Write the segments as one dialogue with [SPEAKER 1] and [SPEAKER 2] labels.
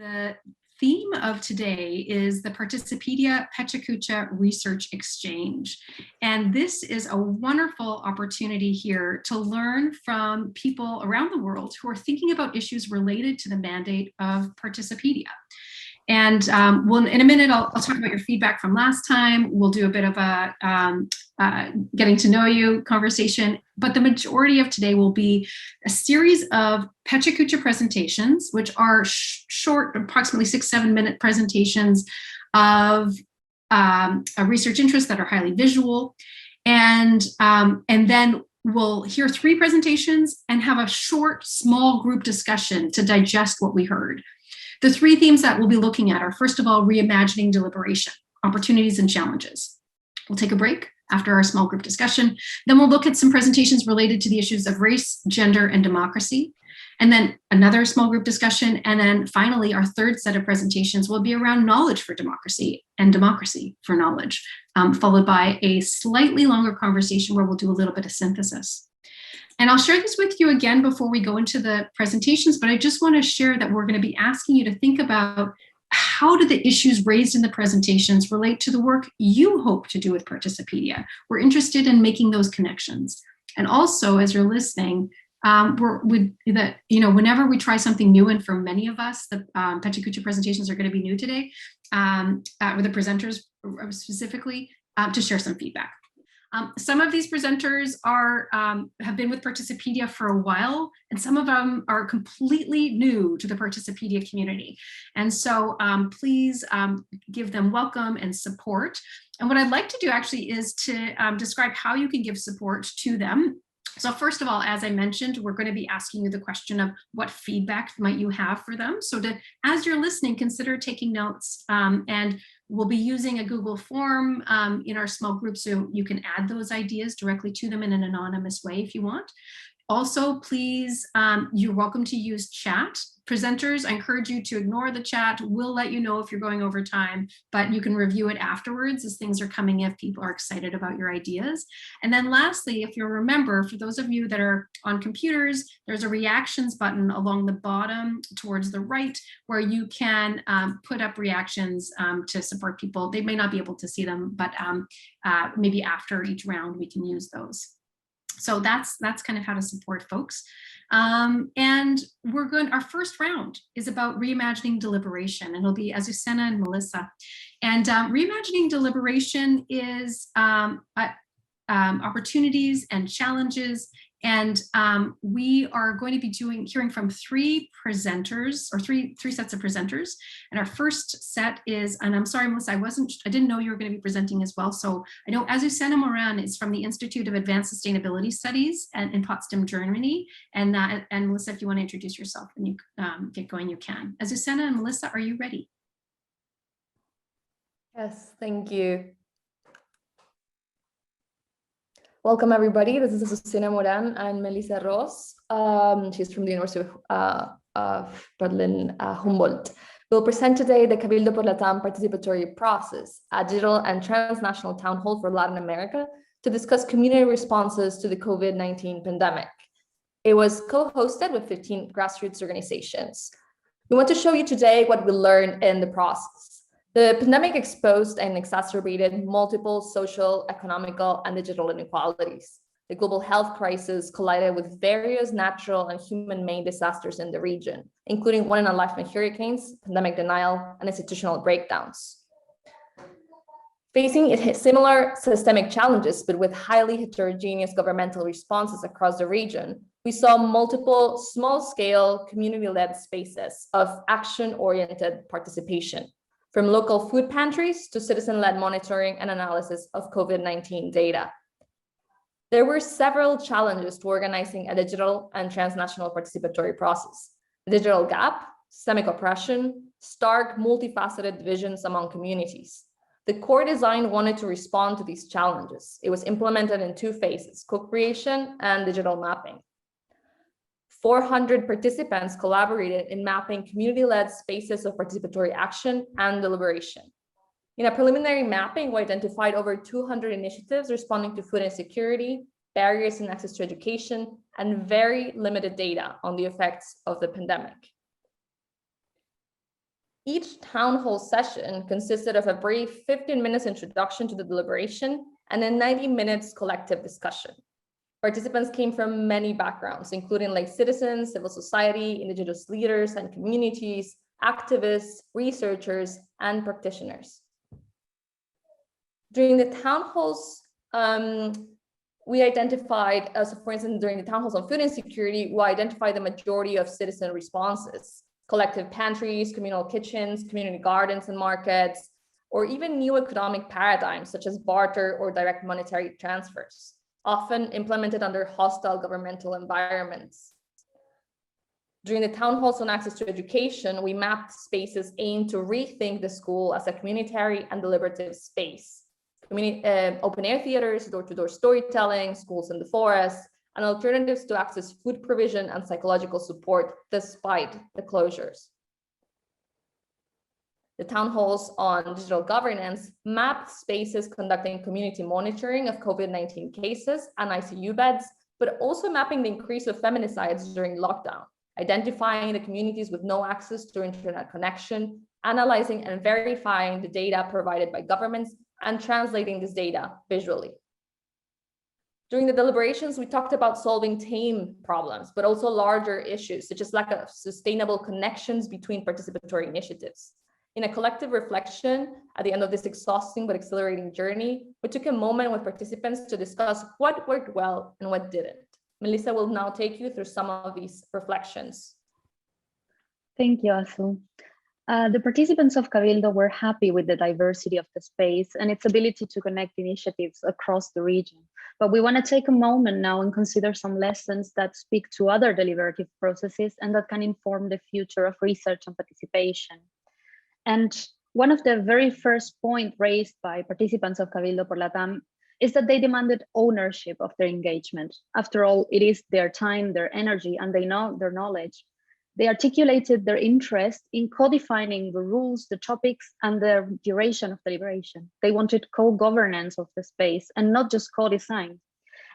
[SPEAKER 1] The theme of today is the Participedia Pechakucha Research Exchange. And this is a wonderful opportunity here to learn from people around the world who are thinking about issues related to the mandate of Participedia. And well, in a minute, I'll talk about your feedback from last time. We'll do a bit of a getting to know you conversation, but the majority of today will be a series of Pechakucha presentations, which are short, approximately 6-7 minute presentations of a research interest that are highly visual. And then we'll hear 3 presentations and have a short, small group discussion to digest what we heard. The 3 themes that we'll be looking at are, first of all, reimagining deliberation, opportunities and challenges. We'll take a break after our small group discussion. Then we'll look at some presentations related to the issues of race, gender, and democracy. And then another small group discussion. And then finally, our third set of presentations will be around knowledge for democracy and democracy for knowledge, followed by a slightly longer conversation where we'll do a little bit of synthesis. And I'll share this with you again before we go into the presentations, but I just want to share that we're going to be asking you to think about how do the issues raised in the presentations relate to the work you hope to do with Participedia. We're interested in making those connections. And also, as you're listening, whenever we try something new, and for many of us, the Pechakucha presentations are going to be new today, with the presenters specifically, to share some feedback. Some of these presenters have been with Participedia for a while, and some of them are completely new to the Participedia community. And so please give them welcome and support. And what I'd like to do actually is to describe how you can give support to them. So first of all, as I mentioned, we're going to be asking you the question of what feedback might you have for them. So as you're listening, consider taking notes, and we'll be using a Google form in our small group, so you can add those ideas directly to them in an anonymous way if you want. Also, please, you're welcome to use chat. Presenters, I encourage you to ignore the chat. We'll let you know if you're going over time, but you can review it afterwards as things are coming in, if people are excited about your ideas. And then lastly, if you'll remember, for those of you that are on computers, there's a reactions button along the bottom towards the right where you can put up reactions to support people. They may not be able to see them, but maybe after each round we can use those. So that's kind of how to support folks. And our first round is about reimagining deliberation, and it'll be Asucena and Melisa. And reimagining deliberation is opportunities and challenges. And we are going to be hearing from 3 presenters, or three sets of presenters. And our first set is, and I'm sorry, Melissa, I didn't know you were going to be presenting as well. So I know Asucena Moran is from the Institute of Advanced Sustainability Studies in Potsdam, Germany. And Melissa, if you want to introduce yourself and you get going, you can. Asucena and Melissa, are you ready?
[SPEAKER 2] Yes, thank you. Welcome, everybody. This is Asucena Moran and Melisa Ross. She's from the University of Berlin, Humboldt. We'll present today the CabildoxLatam participatory process, a digital and transnational town hall for Latin America to discuss community responses to the COVID-19 pandemic. It was co-hosted with 15 grassroots organizations. We want to show you today what we learned in the process. The pandemic exposed and exacerbated multiple social, economical, and digital inequalities. The global health crisis collided with various natural and human-made disasters in the region, including one-in-a-lifetime hurricanes, pandemic denial, and institutional breakdowns. Facing similar systemic challenges, but with highly heterogeneous governmental responses across the region, we saw multiple small-scale, community-led spaces of action-oriented participation, from local food pantries to citizen-led monitoring and analysis of COVID-19 data. There were several challenges to organizing a digital and transnational participatory process. The digital gap, systemic oppression, stark, multifaceted divisions among communities. The core design wanted to respond to these challenges. It was implemented in 2 phases, co-creation and digital mapping. 400 participants collaborated in mapping community-led spaces of participatory action and deliberation. In a preliminary mapping, we identified over 200 initiatives responding to food insecurity, barriers in access to education, and very limited data on the effects of the pandemic. Each town hall session consisted of a brief 15 minutes introduction to the deliberation and a 90 minutes collective discussion. Participants came from many backgrounds, including like citizens, civil society, indigenous leaders and communities, activists, researchers, and practitioners. During the town halls, we identified, so for instance, during the town halls on food insecurity, we identified the majority of citizen responses: collective pantries, communal kitchens, community gardens and markets, or even new economic paradigms such as barter or direct monetary transfers, often implemented under hostile governmental environments. During the town halls on access to education, we mapped spaces aimed to rethink the school as a communitary and deliberative space. Open air theaters, door-to-door storytelling, schools in the forest, and alternatives to access food provision and psychological support despite the closures. The town halls on digital governance mapped spaces conducting community monitoring of COVID-19 cases and ICU beds, but also mapping the increase of feminicides during lockdown, identifying the communities with no access to internet connection, analyzing and verifying the data provided by governments, and translating this data visually. During the deliberations, we talked about solving tame problems, but also larger issues, such as lack of sustainable connections between participatory initiatives. In a collective reflection, at the end of this exhausting but exhilarating journey, we took a moment with participants to discuss what worked well and what didn't. Melisa will now take you through some of these reflections.
[SPEAKER 3] Thank you, Asu. The participants of Cabildo were happy with the diversity of the space and its ability to connect initiatives across the region. But we want to take a moment now and consider some lessons that speak to other deliberative processes and that can inform the future of research and participation. And one of the very first points raised by participants of Cabildo por Latam is that they demanded ownership of their engagement. After all, it is their time, their energy, and they know their knowledge. They articulated their interest in co-defining the rules, the topics, and the duration of deliberation. They wanted co-governance of the space and not just co-design.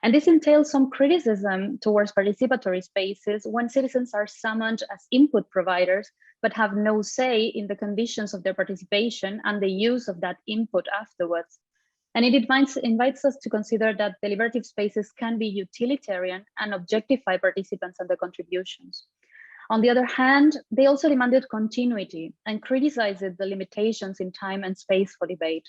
[SPEAKER 3] And this entails some criticism towards participatory spaces when citizens are summoned as input providers, but have no say in the conditions of their participation and the use of that input afterwards. And it invites us to consider that deliberative spaces can be utilitarian and objectify participants and their contributions. On the other hand, they also demanded continuity and criticized the limitations in time and space for debate.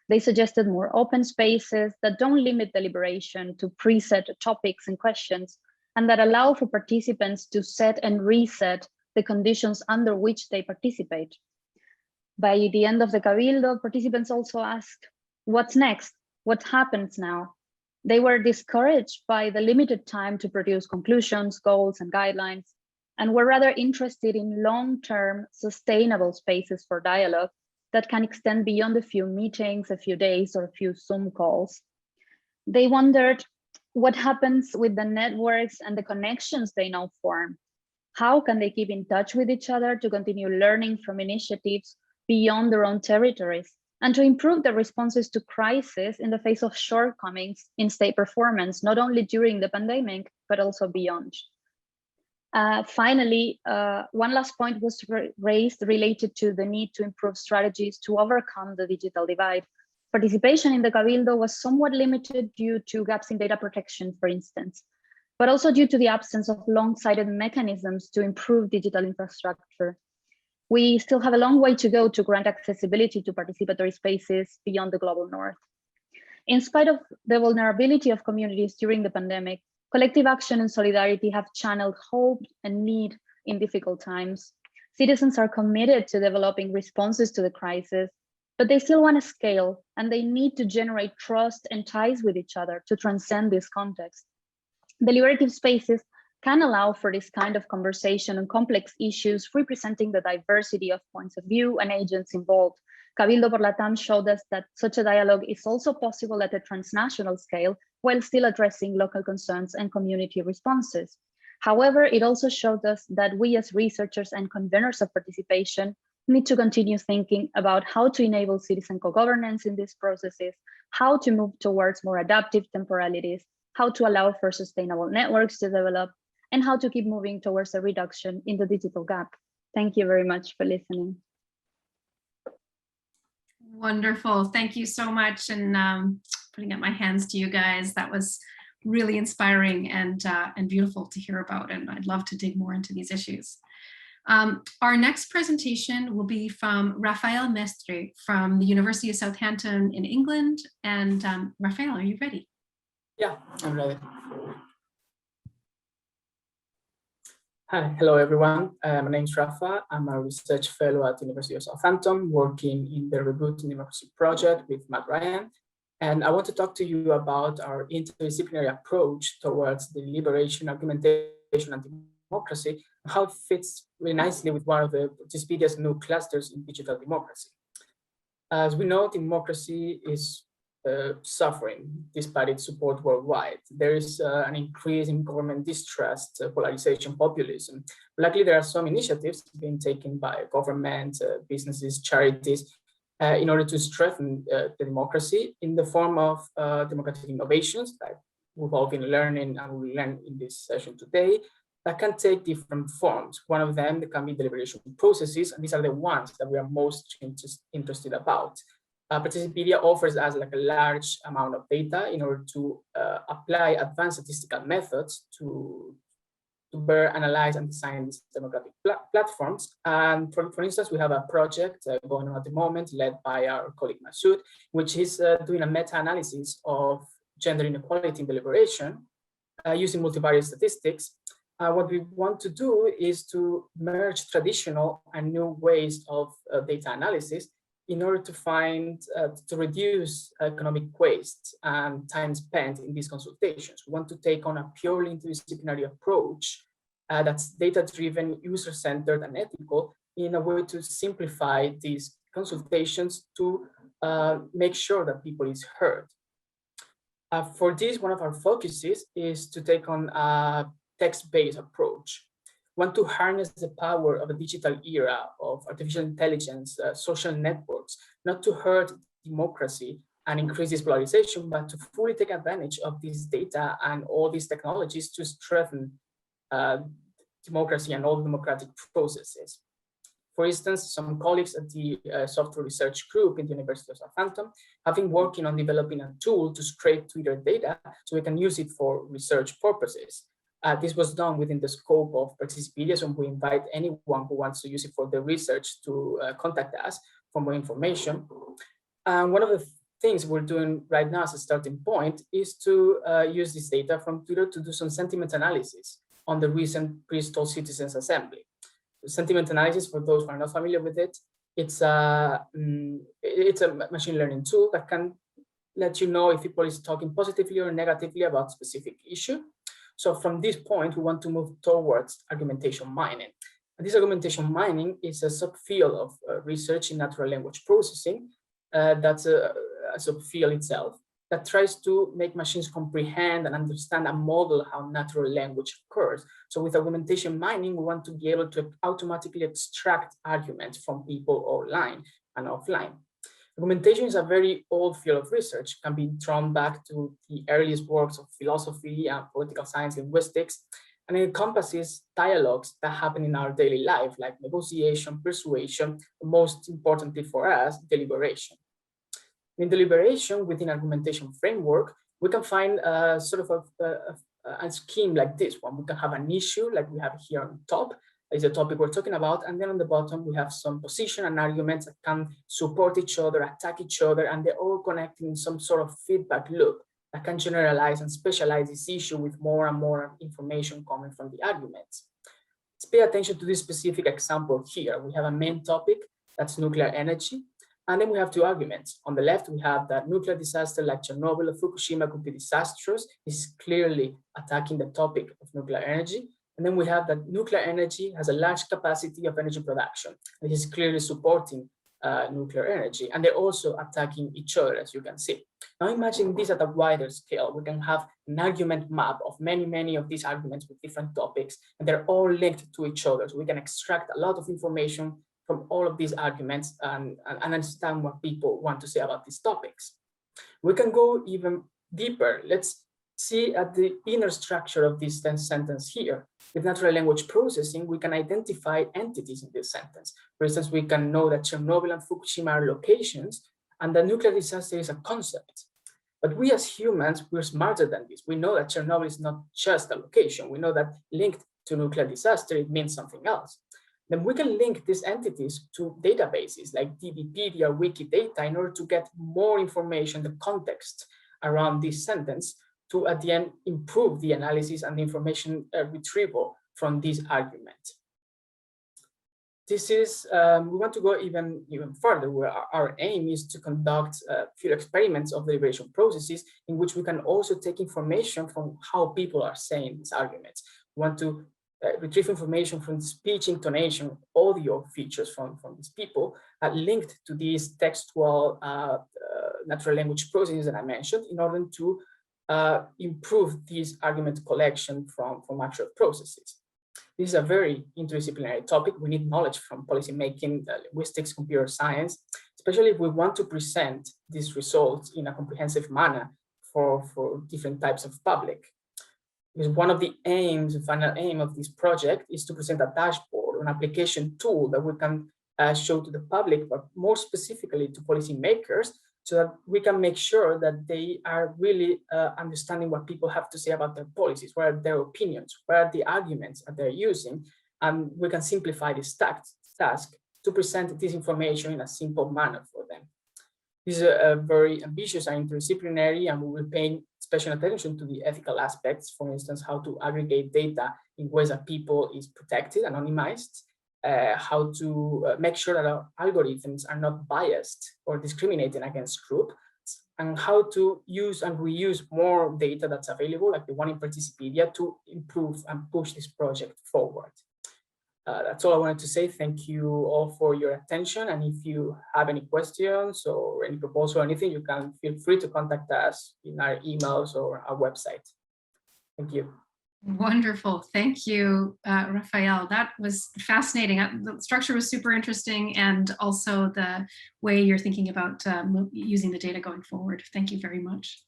[SPEAKER 3] They suggested more open spaces that don't limit deliberation to preset topics and questions, and that allow for participants to set and reset the conditions under which they participate. By the end of the Cabildo, participants also asked, what's next? What happens now? They were discouraged by the limited time to produce conclusions, goals, and guidelines, and were rather interested in long-term sustainable spaces for dialogue that can extend beyond a few meetings, a few days, or a few Zoom calls. They wondered what happens with the networks and the connections they now form. How can they keep in touch with each other to continue learning from initiatives beyond their own territories and to improve their responses to crisis in the face of shortcomings in state performance, not only during the pandemic, but also beyond? Finally, one last point was raised related to the need to improve strategies to overcome the digital divide. Participation in the Cabildo was somewhat limited due to gaps in data protection, for instance, but also due to the absence of long-sighted mechanisms to improve digital infrastructure. We still have a long way to go to grant accessibility to participatory spaces beyond the global north. In spite of the vulnerability of communities during the pandemic, collective action and solidarity have channeled hope and need in difficult times. Citizens are committed to developing responses to the crisis, but they still want to scale, and they need to generate trust and ties with each other to transcend this context. Deliberative spaces can allow for this kind of conversation on complex issues, representing the diversity of points of view and agents involved. Cabildo por Latam showed us that such a dialogue is also possible at a transnational scale, while still addressing local concerns and community responses. However, it also showed us that we as researchers and conveners of participation need to continue thinking about how to enable citizen co-governance in these processes, how to move towards more adaptive temporalities, how to allow for sustainable networks to develop, and how to keep moving towards a reduction in the digital gap. Thank you very much for listening.
[SPEAKER 1] Wonderful. Thank you so much. And putting up my hands to you guys. That was really inspiring and beautiful to hear about. And I'd love to dig more into these issues. Our next presentation will be from Rafael Mestre from the University of Southampton in England. And Rafael, are you ready?
[SPEAKER 4] Yeah, I'm ready. Hi, hello everyone. My name is Rafa. I'm a research fellow at the University of Southampton, working in the Rebooting Democracy project with Matt Ryan. And I want to talk to you about our interdisciplinary approach towards deliberation, argumentation, and democracy, and how it fits really nicely with one of the Participedia's new clusters in digital democracy. As we know, democracy is suffering despite its support worldwide. There is an increase in government distrust, polarization, populism. Luckily, there are some initiatives being taken by government, businesses, charities, in order to strengthen the democracy in the form of democratic innovations that involve in learning, and we learn in this session today, that can take different forms. One of them can be deliberation processes, and these are the ones that we are most interested about. Participedia offers us like a large amount of data in order to apply advanced statistical methods to better analyze and design these democratic platforms. And for instance, we have a project going on at the moment led by our colleague Masoud, which is doing a meta-analysis of gender inequality in deliberation using multivariate statistics. What we want to do is to merge traditional and new ways of data analysis in order to find, to reduce economic waste and time spent in these consultations. We want to take on a purely interdisciplinary approach that's data-driven, user-centered, and ethical in a way to simplify these consultations to make sure that people is heard. For this, one of our focuses is to take on a text-based approach. We want to harness the power of a digital era of artificial intelligence, social networks, not to hurt democracy and increase this polarization, but to fully take advantage of this data and all these technologies to strengthen democracy and all democratic processes. For instance, some colleagues at the software research group in the University of Southampton have been working on developing a tool to scrape Twitter data so we can use it for research purposes. This was done within the scope of Participedia, so we invite anyone who wants to use it for their research to contact us for more information. One of the things we're doing right now as a starting point is to use this data from Twitter to do some sentiment analysis on the recent Bristol Citizens Assembly. Sentiment analysis, for those who are not familiar with it, it's a machine learning tool that can let you know if people is talking positively or negatively about a specific issue. So from this point, we want to move towards argumentation mining. And this argumentation mining is a subfield of research in natural language processing. That's a subfield itself that tries to make machines comprehend and understand and model how natural language occurs. So with argumentation mining, we want to be able to automatically extract arguments from people online and offline. Argumentation is a very old field of research, can be drawn back to the earliest works of philosophy and political science, linguistics, and it encompasses dialogues that happen in our daily life, like negotiation, persuasion, and most importantly for us, deliberation. In deliberation, within argumentation framework, we can find sort of a scheme like this one. We can have an issue like we have here on top, is the topic we're talking about, and then on the bottom we have some position and arguments that can support each other, attack each other, and they're all connecting in some sort of feedback loop that can generalize and specialize this issue with more and more information coming from the arguments. Let's pay attention to this specific example here. We have a main topic, that's nuclear energy, and then we have two arguments. On the left, we have that nuclear disaster like Chernobyl or Fukushima could be disastrous. This is clearly attacking the topic of nuclear energy. And then we have that nuclear energy has a large capacity of energy production. This is clearly supporting nuclear energy. And they're also attacking each other, as you can see. Now imagine this at a wider scale. We can have an argument map of many of these arguments with different topics, and they're all linked to each other. So we can extract a lot of information from all of these arguments and understand what people want to say about these topics. We can go even deeper. Let's see at the inner structure of this sentence here. With natural language processing, we can identify entities in this sentence. For instance, we can know that Chernobyl and Fukushima are locations, and the nuclear disaster is a concept. But we as humans, we're smarter than this. We know that Chernobyl is not just a location. We know that linked to nuclear disaster, it means something else. Then we can link these entities to databases like Wikipedia, Wikidata in order to get more information, the context around this sentence, to at the end improve the analysis and the information retrieval from this argument. This is, we want to go even further, where our aim is to conduct few experiments of deliberation processes in which we can also take information from how people are saying these arguments. We want to retrieve information from speech, intonation, audio features from these people linked to these textual natural language processes that I mentioned in order to improve this argument collection from actual processes. This is a very interdisciplinary topic. We need knowledge from policymaking, linguistics, computer science, especially if we want to present these results in a comprehensive manner for different types of public. Because one of the aims, the final aim of this project is to present a dashboard, an application tool that we can show to the public, but more specifically to policymakers, so that we can make sure that they are really understanding what people have to say about their policies, what are their opinions, what are the arguments that they're using, and we can simplify this task to present this information in a simple manner for them. This is a very ambitious and interdisciplinary, and we will pay special attention to the ethical aspects, for instance, how to aggregate data in ways that people is protected, anonymized, how to make sure that our algorithms are not biased or discriminating against groups, and how to use and reuse more data that's available, like the one in Participedia, to improve and push this project forward. That's all I wanted to say. Thank you all for your attention. And if you have any questions or any proposal or anything, you can feel free to contact us in our emails or our website. Thank you.
[SPEAKER 1] Wonderful. Thank you, Rafael. That was fascinating. The structure was super interesting, and also the way you're thinking about using the data going forward. Thank you very much.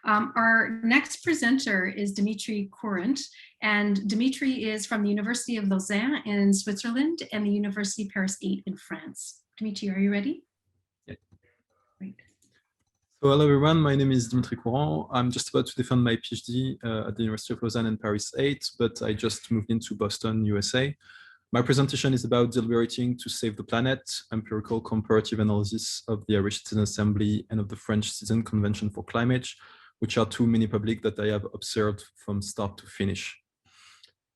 [SPEAKER 1] Our next presenter is Dimitri Courant, and Dimitri is from the University of Lausanne in Switzerland and the University Paris 8 in France. Dimitri, are you ready?
[SPEAKER 5] Yeah.
[SPEAKER 1] Great.
[SPEAKER 5] So hello everyone, my name is Dimitri Courant. I'm just about to defend my PhD at the University of Lausanne and Paris 8, but I just moved into Boston, USA. My presentation is about deliberating to save the planet, empirical comparative analysis of the Irish Citizen Assembly and of the French Citizen Convention for Climate, which are two mini-public that I have observed from start to finish.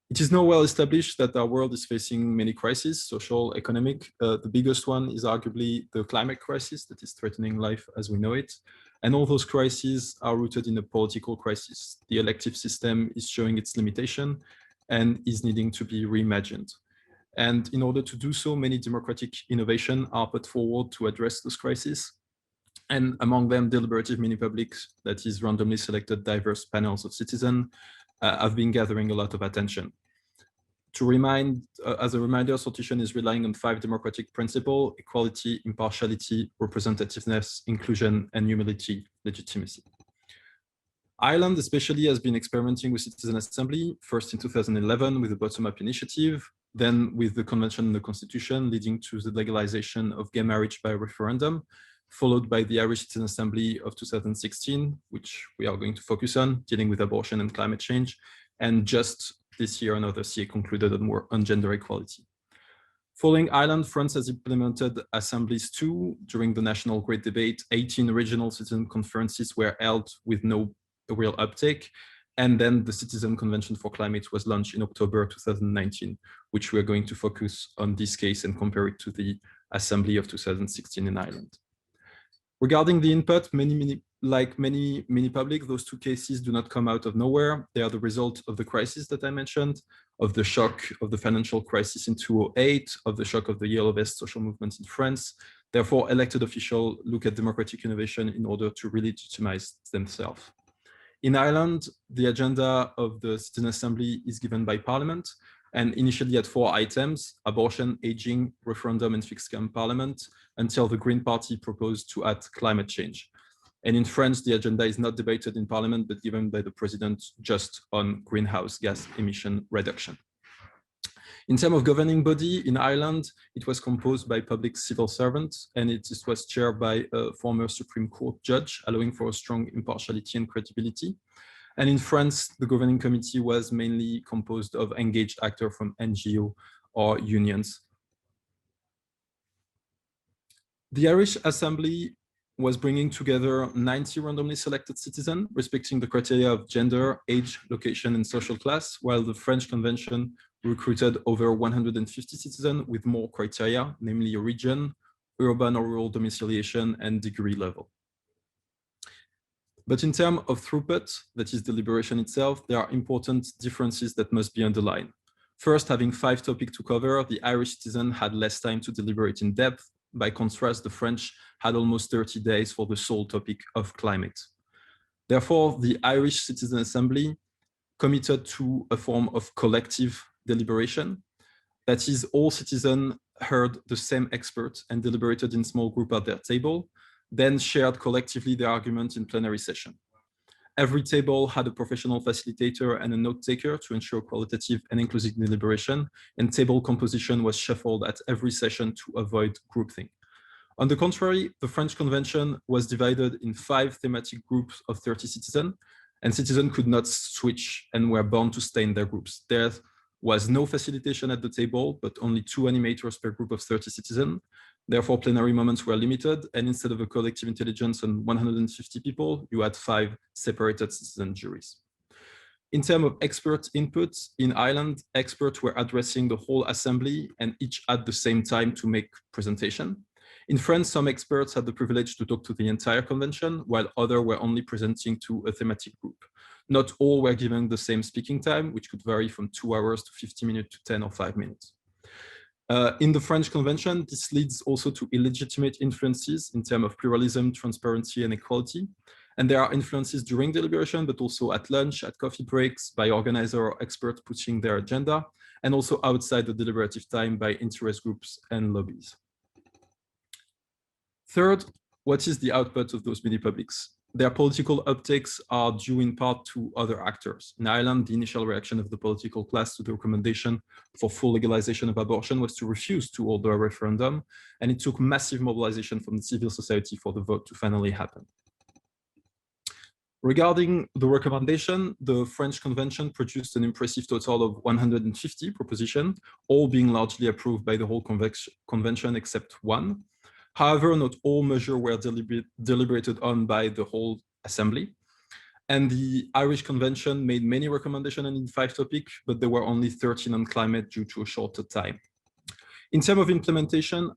[SPEAKER 5] It is now well established that our world is facing many crises, social, economic. The biggest one is arguably the climate crisis that is threatening life as we know it. And all those crises are rooted in a political crisis. The elective system is showing its limitation and is needing to be reimagined. And in order to do so, many democratic innovations are put forward to address those crises. And among them, deliberative mini-publics, that is randomly selected diverse panels of citizens, have been gathering a lot of attention. To remind, as a reminder, Citation is relying on 5 democratic principles: equality, impartiality, representativeness, inclusion, and humility, legitimacy. Ireland especially has been experimenting with citizen assembly, first in 2011 with the bottom-up initiative, then with the convention and the constitution leading to the legalization of gay marriage by referendum, followed by the Irish Citizen Assembly of 2016, which we are going to focus on, dealing with abortion and climate change. And just this year, another CA concluded on gender equality. Following Ireland, France has implemented assemblies too. During the national Great Debate, 18 regional citizen conferences were held with no real uptake. And then the Citizen Convention for Climate was launched in October 2019, which we are going to focus on this case and compare it to the Assembly of 2016 in Ireland. Regarding the input, like many mini-public, those two cases do not come out of nowhere. They are the result of the crisis that I mentioned, of the shock of the financial crisis in 2008, of the shock of the Yellow Vest social movement in France. Therefore, elected officials look at democratic innovation in order to re-legitimize themselves. In Ireland, the agenda of the Citizen Assembly is given by Parliament, and initially had 4 items: abortion, aging, referendum, and fixed term parliament, until the Green Party proposed to add climate change. And in France, the agenda is not debated in Parliament, but given by the President just on greenhouse gas emission reduction. In terms of governing body in Ireland, it was composed by public civil servants, and it was chaired by a former Supreme Court judge, allowing for a strong impartiality and credibility. And in France, the governing committee was mainly composed of engaged actors from NGO or unions. The Irish Assembly was bringing together 90 randomly selected citizens, respecting the criteria of gender, age, location, and social class, while the French Convention recruited over 150 citizens with more criteria, namely region, urban or rural domiciliation, and degree level. But in terms of throughput, that is deliberation itself, there are important differences that must be underlined. First, having 5 topics to cover, the Irish citizen had less time to deliberate in depth. By contrast, the French had almost 30 days for the sole topic of climate. Therefore, the Irish Citizen Assembly committed to a form of collective deliberation. That is, all citizens heard the same expert and deliberated in small group at their table, then shared collectively their argument in plenary session. Every table had a professional facilitator and a note taker to ensure qualitative and inclusive deliberation, and table composition was shuffled at every session to avoid groupthink. On the contrary, the French Convention was divided in 5 thematic groups of 30 citizens, and citizens could not switch and were bound to stay in their groups. There was no facilitation at the table, but only 2 animators per group of 30 citizens. Therefore, plenary moments were limited, and instead of a collective intelligence on 150 people, you had 5 separated citizen juries. In terms of expert input, in Ireland, experts were addressing the whole assembly and each at the same time to make presentation. In France, some experts had the privilege to talk to the entire convention, while others were only presenting to a thematic group. Not all were given the same speaking time, which could vary from 2 hours to 50 minutes to 10 or 5 minutes. In the French Convention, this leads also to illegitimate influences in terms of pluralism, transparency, and equality. And there are influences during deliberation, but also at lunch, at coffee breaks, by organizer or experts pushing their agenda, and also outside the deliberative time by interest groups and lobbies. Third, what is the output of those mini-publics? Their political uptakes are due in part to other actors. In Ireland, the initial reaction of the political class to the recommendation for full legalization of abortion was to refuse to hold a referendum, and it took massive mobilization from the civil society for the vote to finally happen. Regarding the recommendation, the French Convention produced an impressive total of 150 propositions, all being largely approved by the whole convention except one. However, not all measures were deliberated on by the whole assembly. And the Irish Convention made many recommendations in 5 topics, but there were only 13 on climate due to a shorter time. In terms of implementation,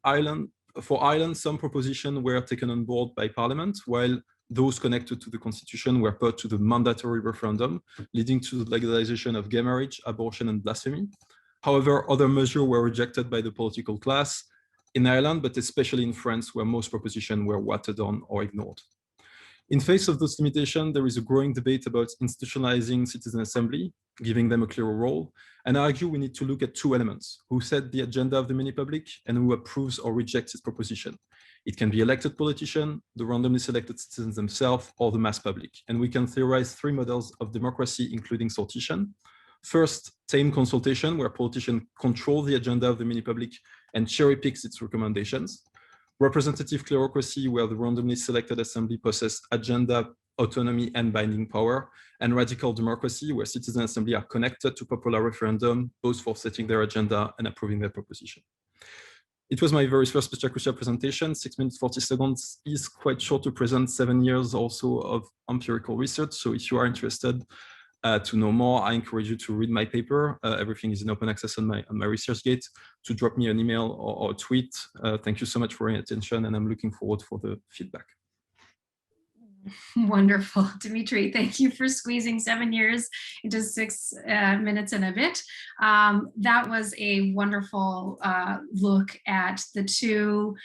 [SPEAKER 5] for Ireland, some propositions were taken on board by Parliament, while those connected to the Constitution were put to the mandatory referendum, leading to the legalization of gay marriage, abortion, and blasphemy. However, other measures were rejected by the political class in Ireland, but especially in France, where most propositions were watered on or ignored. In face of those limitations, there is a growing debate about institutionalizing citizen assembly, giving them a clearer role, and I argue we need to look at 2 elements: who set the agenda of the mini-public and who approves or rejects its proposition. It can be elected politicians, the randomly selected citizens themselves, or the mass public. And we can theorize 3 models of democracy, including sortition. First, tame consultation, where politicians control the agenda of the mini-public and cherry picks its recommendations. Representative clerocracy, where the randomly selected assembly possesses agenda, autonomy, and binding power. And radical democracy, where citizen assembly are connected to popular referendum, both for setting their agenda and approving their proposition. It was my very first Mr. Crucial presentation. 6 minutes, 40 seconds is quite short to present 7 years also of empirical research. So if you are interested to know more, I encourage you to read my paper. Everything is in open access on my ResearchGate, to drop me an email or a tweet. Thank you so much for your attention, and I'm looking forward for the feedback.
[SPEAKER 1] Wonderful. Dimitri, thank you for squeezing 7 years into 6 minutes and a bit. That was a wonderful look at the 2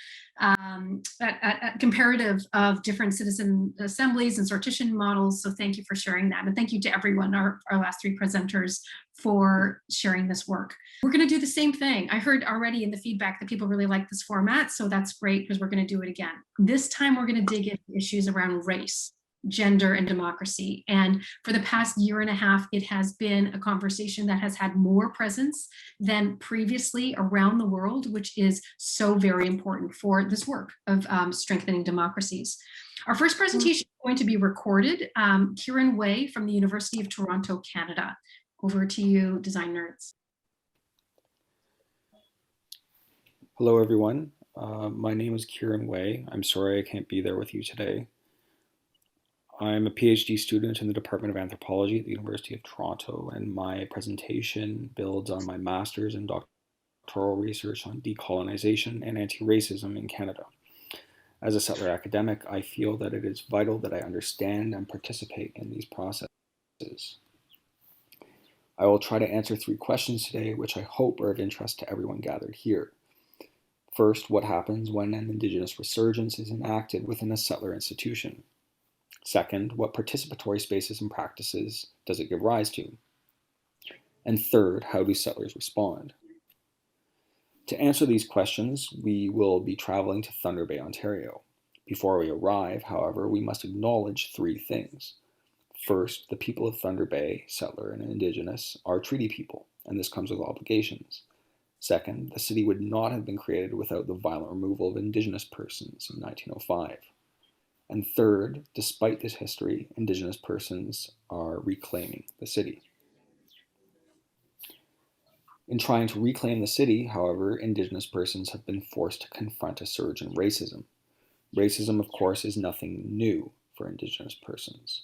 [SPEAKER 1] comparative of different citizen assemblies and sortition models. So thank you for sharing that. And thank you to everyone, our last 3 presenters, for sharing this work. We're going to do the same thing. I heard already in the feedback that people really like this format, so that's great because we're going to do it again. This time we're going to dig into issues around race. gender, and democracy. And for the past year and a half, it has been a conversation that has had more presence than previously around the world, which is so very important for this work of strengthening democracies. Our first presentation is going to be recorded. Kieran Wei from the University of Toronto, Canada. Over to you, design nerds.
[SPEAKER 6] Hello, everyone. My name is Kieran Wei. I'm sorry I can't be there with you today. I'm a PhD student in the Department of Anthropology at the University of Toronto, and my presentation builds on my master's and doctoral research on decolonization and anti-racism in Canada. As a settler academic, I feel that it is vital that I understand and participate in these processes. I will try to answer 3 questions today, which I hope are of interest to everyone gathered here. First, what happens when an Indigenous resurgence is enacted within a settler institution? Second, what participatory spaces and practices does it give rise to? And third, how do settlers respond? To answer these questions, we will be traveling to Thunder Bay, Ontario. Before we arrive, however, we must acknowledge 3 things. First, the people of Thunder Bay, settler and Indigenous, are treaty people, and this comes with obligations. Second, the city would not have been created without the violent removal of Indigenous persons in 1905. And third, despite this history, Indigenous persons are reclaiming the city. In trying to reclaim the city, however, Indigenous persons have been forced to confront a surge in racism. Racism, of course, is nothing new for Indigenous persons.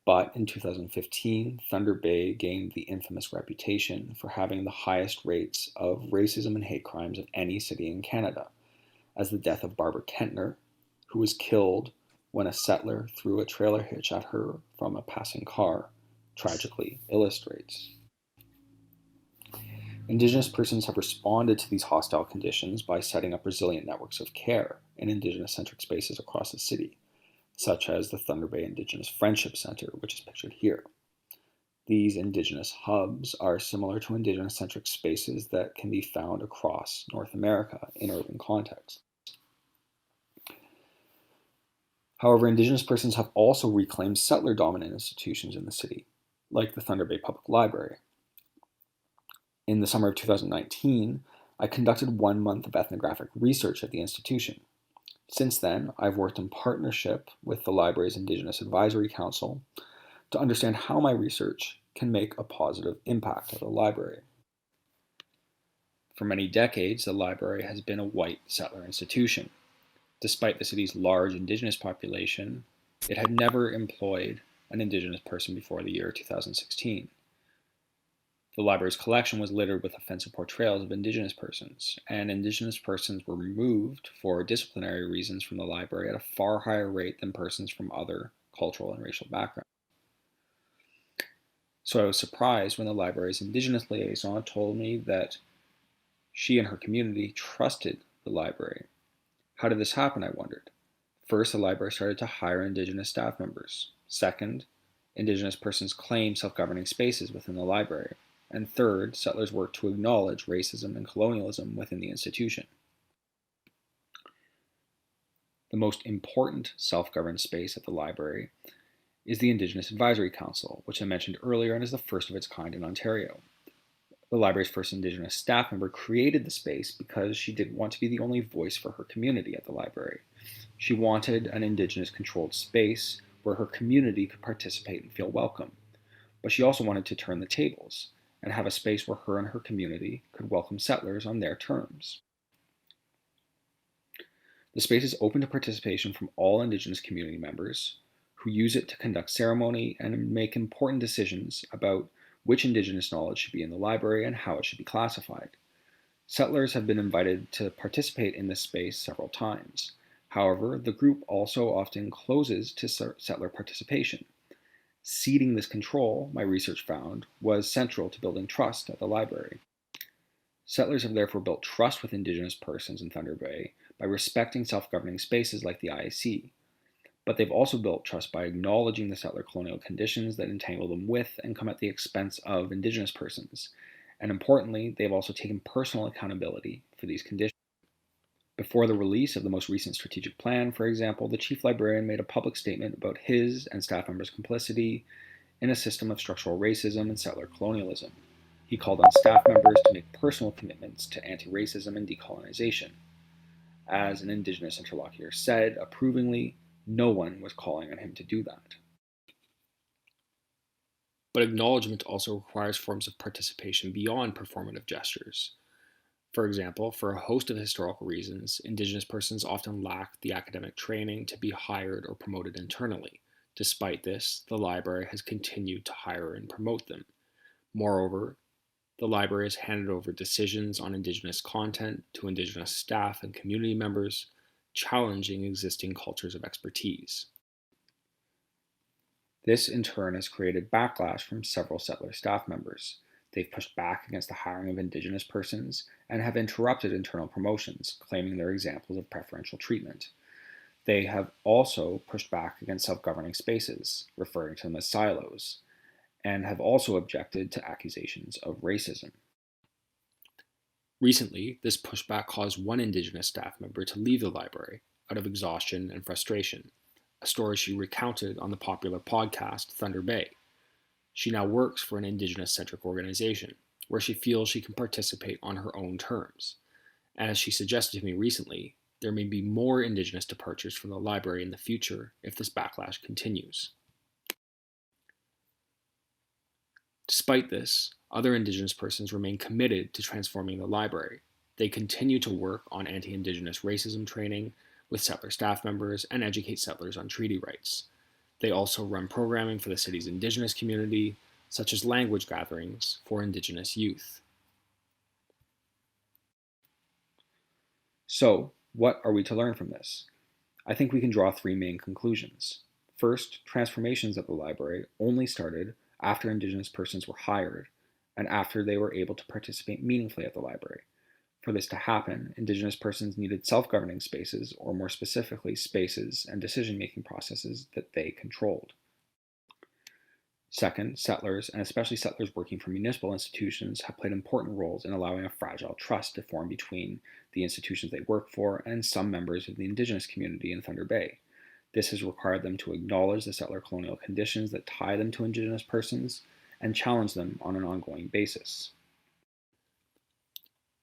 [SPEAKER 6] But in 2015, Thunder Bay gained the infamous reputation for having the highest rates of racism and hate crimes of any city in Canada, as the death of Barbara Kentner, who was killed when a settler threw a trailer hitch at her from a passing car, tragically illustrates. Indigenous persons have responded to these hostile conditions by setting up resilient networks of care in Indigenous-centric spaces across the city, such as the Thunder Bay Indigenous Friendship Center, which is pictured here. These Indigenous hubs are similar to Indigenous-centric spaces that can be found across North America in urban contexts. However, Indigenous persons have also reclaimed settler-dominant institutions in the city, like the Thunder Bay Public Library. In the summer of 2019, I conducted 1 month of ethnographic research at the institution. Since then, I've worked in partnership with the library's Indigenous Advisory Council to understand how my research can make a positive impact at the library. For many decades, the library has been a white settler institution. Despite the city's large Indigenous population, it had never employed an Indigenous person before the year 2016. The library's collection was littered with offensive portrayals of Indigenous persons, and Indigenous persons were removed for disciplinary reasons from the library at a far higher rate than persons from other cultural and racial backgrounds. So I was surprised when the library's Indigenous liaison told me that she and her community trusted the library. How did this happen, I wondered. First, the library started to hire Indigenous staff members. Second, Indigenous persons claimed self-governing spaces within the library. And third, settlers worked to acknowledge racism and colonialism within the institution. The most important self-governed space at the library is the Indigenous Advisory Council, which I mentioned earlier and is the first of its kind in Ontario. The library's first Indigenous staff member created the space because she didn't want to be the only voice for her community at the library. She wanted an Indigenous-controlled space where her community could participate and feel welcome. But she also wanted to turn the tables and have a space where her and her community could welcome settlers on their terms. The space is open to participation from all Indigenous community members who use it to conduct ceremony and make important decisions about which Indigenous knowledge should be in the library and how it should be classified. Settlers have been invited to participate in this space several times. However, the group also often closes to settler participation. Ceding this control, my research found, was central to building trust at the library. Settlers have therefore built trust with Indigenous persons in Thunder Bay by respecting self-governing spaces like the IAC. But they've also built trust by acknowledging the settler colonial conditions that entangle them with and come at the expense of Indigenous persons. And importantly, they've also taken personal accountability for these conditions. Before the release of the most recent strategic plan, for example, the chief librarian made a public statement about his and staff members' complicity in a system of structural racism and settler colonialism. He called on staff members to make personal commitments to anti-racism and decolonization. As an Indigenous interlocutor said approvingly, no one was calling on him to do that. But acknowledgement also requires forms of participation beyond performative gestures. For example, for a host of historical reasons, Indigenous persons often lack the academic training to be hired or promoted internally. Despite this, the library has continued to hire and promote them. Moreover, the library has handed over decisions on Indigenous content to Indigenous staff and community members, challenging existing cultures of expertise. This, in turn, has created backlash from several settler staff members. They've pushed back against the hiring of Indigenous persons and have interrupted internal promotions, claiming they're examples of preferential treatment. They have also pushed back against self-governing spaces, referring to them as silos, and have also objected to accusations of racism. Recently, this pushback caused one Indigenous staff member to leave the library out of exhaustion and frustration, a story she recounted on the popular podcast Thunder Bay. She now works for an Indigenous-centric organization, where she feels she can participate on her own terms. And as she suggested to me recently, there may be more Indigenous departures from the library in the future if this backlash continues. Despite this, other Indigenous persons remain committed to transforming the library. They continue to work on anti-Indigenous racism training with settler staff members and educate settlers on treaty rights. They also run programming for the city's Indigenous community, such as language gatherings for Indigenous youth. So, what are we to learn from this? I think we can draw three main conclusions. First, transformations at the library only started after Indigenous persons were hired and after they were able to participate meaningfully at the library. For this to happen, Indigenous persons needed self-governing spaces, or more specifically, spaces and decision-making processes that they controlled. Second, settlers, and especially settlers working for municipal institutions, have played important roles in allowing a fragile trust to form between the institutions they work for and some members of the Indigenous community in Thunder Bay. This has required them to acknowledge the settler colonial conditions that tie them to Indigenous persons and challenge them on an ongoing basis.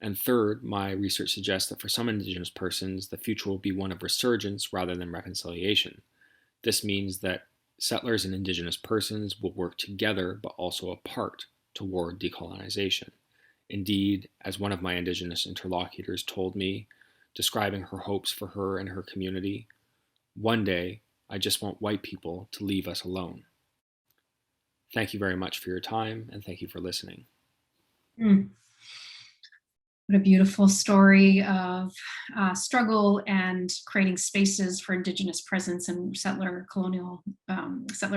[SPEAKER 6] And third, my research suggests that for some Indigenous persons, the future will be one of resurgence rather than reconciliation. This means that settlers and Indigenous persons will work together but also apart toward decolonization. Indeed, as one of my Indigenous interlocutors told me, describing her hopes for her and her community, "One day, I just want white people to leave us alone." Thank you very much for your time, and thank you for listening.
[SPEAKER 1] What a beautiful story of struggle and creating spaces for Indigenous presence and settler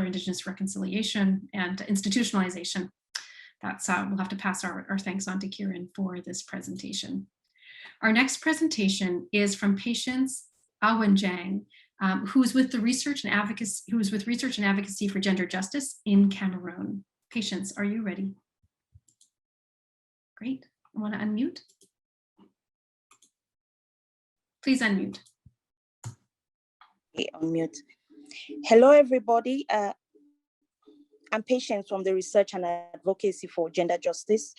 [SPEAKER 1] Indigenous reconciliation and institutionalization. That's we'll have to pass our thanks on to Kieran for this presentation. Our next presentation is from Patience Agwenjang, who is with research and advocacy for gender justice in Cameroon. Patience, are you ready? Great. I want to unmute. Please unmute.
[SPEAKER 7] Okay, unmute. Hello, everybody. I'm Patience from the Research and Advocacy for Gender Justice.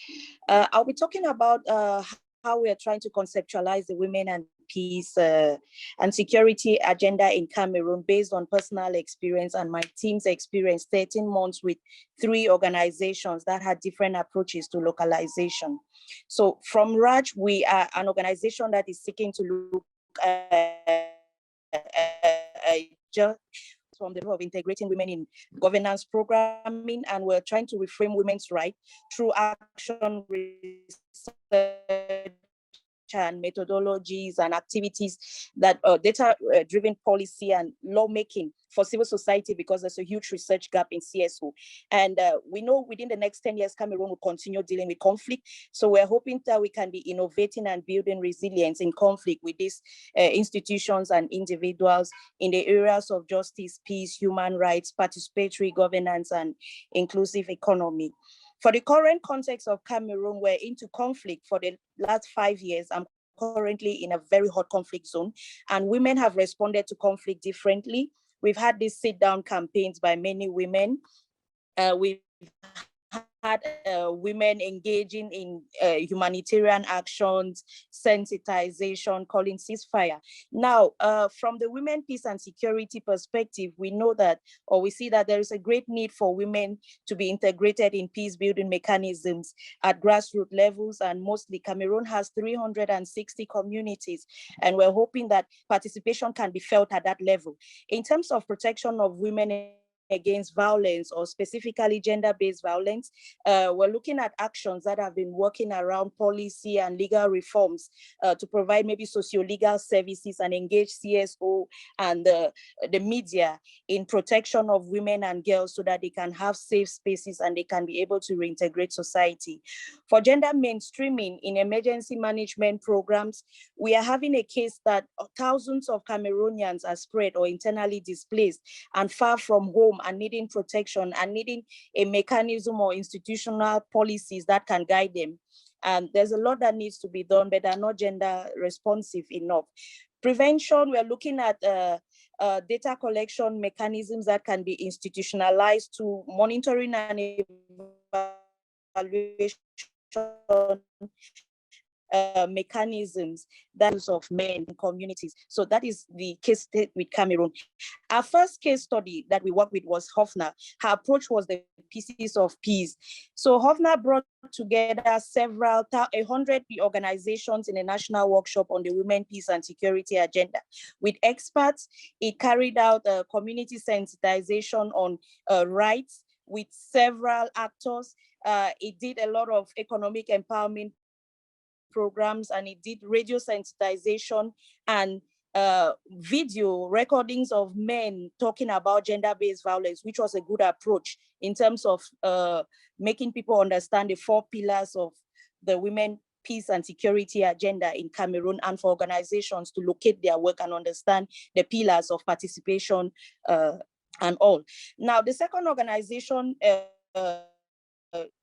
[SPEAKER 7] I'll be talking about how we are trying to conceptualize the women and peace and security agenda in Cameroon based on personal experience and my team's experience, 13 months with 3 organizations that had different approaches to localization. So from RAJ, we are an organization that is seeking to look just from the role of integrating women in governance programming, and we're trying to reframe women's rights through action research and methodologies and activities that data-driven policy and lawmaking for civil society, because there's a huge research gap in CSO. And we know within the next 10 years, Cameroon will continue dealing with conflict. So we're hoping that we can be innovating and building resilience in conflict with these institutions and individuals in the areas of justice, peace, human rights, participatory governance, and inclusive economy. For the current context of Cameroon, we're into conflict for the last 5 years. I'm currently in a very hot conflict zone, and women have responded to conflict differently. We've had these sit-down campaigns by many women. We've had women engaging in humanitarian actions, sensitization, calling ceasefire. Now, from the women, peace and security perspective, we know that, or we see that there is a great need for women to be integrated in peace building mechanisms at grassroots levels, and mostly Cameroon has 360 communities, and we're hoping that participation can be felt at that level. In terms of protection of women against violence, or specifically gender-based violence, we're looking at actions that have been working around policy and legal reforms to provide maybe socio-legal services and engage CSO and the media in protection of women and girls so that they can have safe spaces and they can be able to reintegrate society. For gender mainstreaming in emergency management programs, we are having a case that thousands of Cameroonians are spread or internally displaced and far from home and needing protection and needing a mechanism or institutional policies that can guide them. And there's a lot that needs to be done, but they're not gender responsive enough. Prevention, we're looking at data collection mechanisms that can be institutionalized to monitoring and evaluation mechanisms that is of men in communities. So that is the case with Cameroon. Our first case study that we worked with was Hofna. Her approach was the pieces of peace. So Hofna brought together 100 organizations in a national workshop on the women, peace and security agenda. With experts, it carried out a community sensitization on rights with several actors. It did a lot of economic empowerment programs, and it did radio sensitization and video recordings of men talking about gender-based violence, which was a good approach in terms of making people understand the 4 pillars of the women, peace and security agenda in Cameroon, and for organizations to locate their work and understand the pillars of participation and all. Now, the second organization,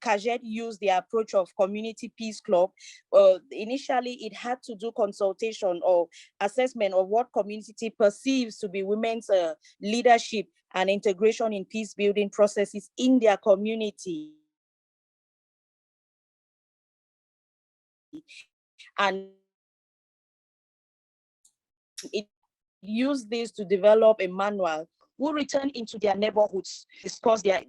[SPEAKER 7] Jagat used the approach of community peace club. Initially, it had to do consultation or assessment of what community perceives to be women's leadership and integration in peace building processes in their community. And it used this to develop a manual who return into their neighborhoods, discuss their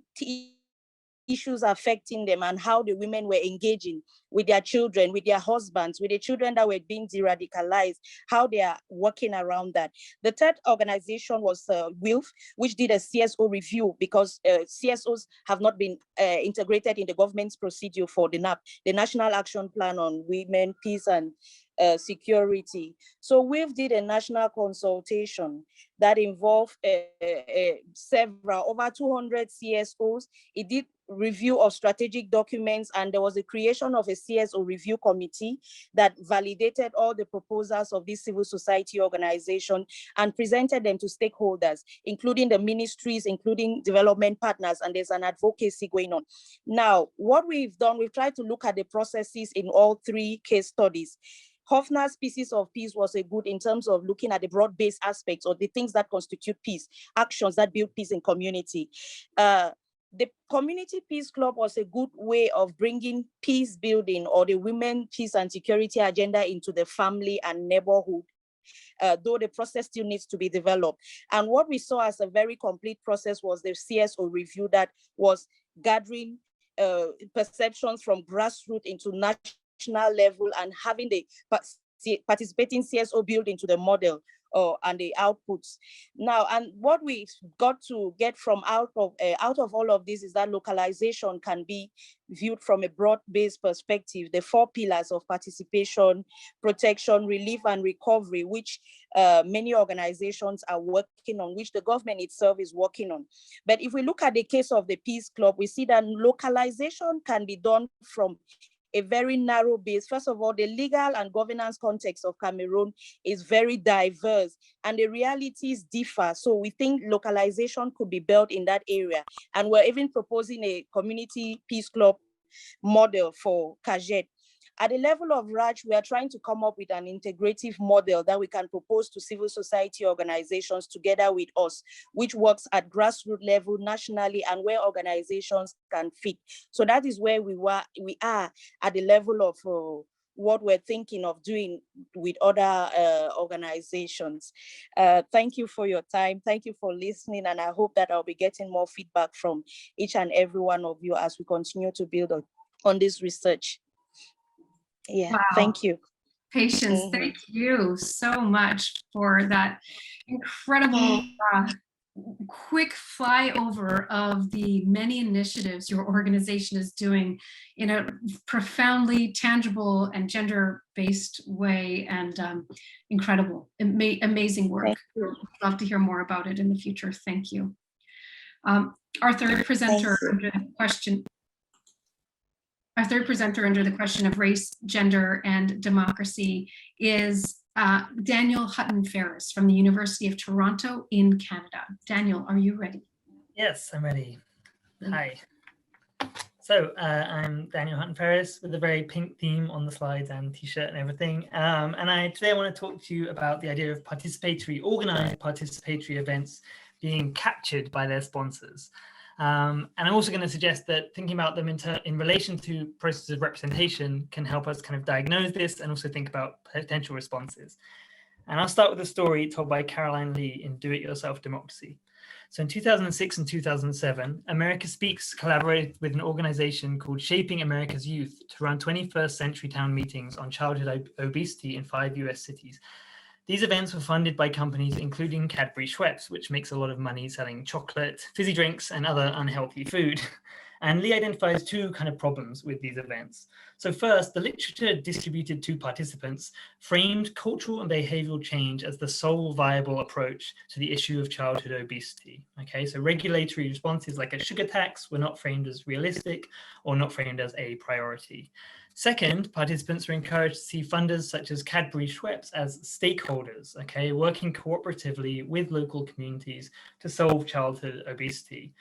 [SPEAKER 7] issues affecting them and how the women were engaging with their children, with their husbands, with the children that were being de-radicalized, how they are working around that. The third organization was WILF, which did a CSO review because CSOs have not been integrated in the government's procedure for the NAP, the National Action Plan on Women, Peace and Security. So WILF did a national consultation that involved over 200 CSOs. It did review of strategic documents, and there was a creation of a CSO review committee that validated all the proposals of this civil society organization and presented them to stakeholders, including the ministries, including development partners, and there's an advocacy going on. Now, what we've done, we've tried to look at the processes in all 3 case studies. Hofna's Pieces of Peace was a good in terms of looking at the broad-based aspects or the things that constitute peace, actions that build peace in community. The Community Peace Club was a good way of bringing peace building or the women, peace and security agenda into the family and neighborhood, though the process still needs to be developed. And what we saw as a very complete process was the CSO review that was gathering perceptions from grassroots into national level and having the participating CSO build into the model and the outputs. Now, and what we got to get from out of all of this is that localization can be viewed from a broad-based perspective, the 4 pillars of participation, protection, relief, and recovery, which many organizations are working on, which the government itself is working on. But if we look at the case of the Peace Club, we see that localization can be done from a very narrow base. First of all, the legal and governance context of Cameroon is very diverse and the realities differ. So we think localization could be built in that area. And we're even proposing a community peace club model for Jagat. At the level of RAJ, we are trying to come up with an integrative model that we can propose to civil society organizations together with us, which works at grassroots level, nationally, and where organizations can fit. So that is where we are at the level of what we're thinking of doing with other organizations. Thank you for your time. Thank you for listening. And I hope that I'll be getting more feedback from each and every one of you as we continue to build on this research. Yeah,
[SPEAKER 1] wow.
[SPEAKER 7] Thank you.
[SPEAKER 1] Patience, thank you so much for that incredible quick flyover of the many initiatives your organization is doing in a profoundly tangible and gender-based way, and incredible, amazing work. Love to hear more about it in the future. Thank you. Our third presenter under the question. Our third presenter under the question of race, gender, and democracy is Daniel Hutton Ferris from the University of Toronto in Canada. Daniel, are you ready?
[SPEAKER 8] Yes, I'm ready. Hi. So I'm Daniel Hutton Ferris with a very pink theme on the slides and t-shirt and everything. Today I want to talk to you about the idea of organized participatory events being captured by their sponsors. And I'm also going to suggest that thinking about them in relation to processes of representation can help us kind of diagnose this and also think about potential responses. And I'll start with a story told by Caroline Lee in Do It Yourself Democracy. So in 2006 and 2007, America Speaks collaborated with an organization called Shaping America's Youth to run 21st century town meetings on childhood obesity in 5 US cities. These events were funded by companies including Cadbury Schweppes, which makes a lot of money selling chocolate, fizzy drinks, and other unhealthy food. And Lee identifies two kind of problems with these events. So first, the literature distributed to participants framed cultural and behavioral change as the sole viable approach to the issue of childhood obesity. Okay, so regulatory responses like a sugar tax were not framed as realistic or not framed as a priority. Second, participants were encouraged to see funders such as Cadbury Schweppes as stakeholders, okay, working cooperatively with local communities to solve childhood obesity.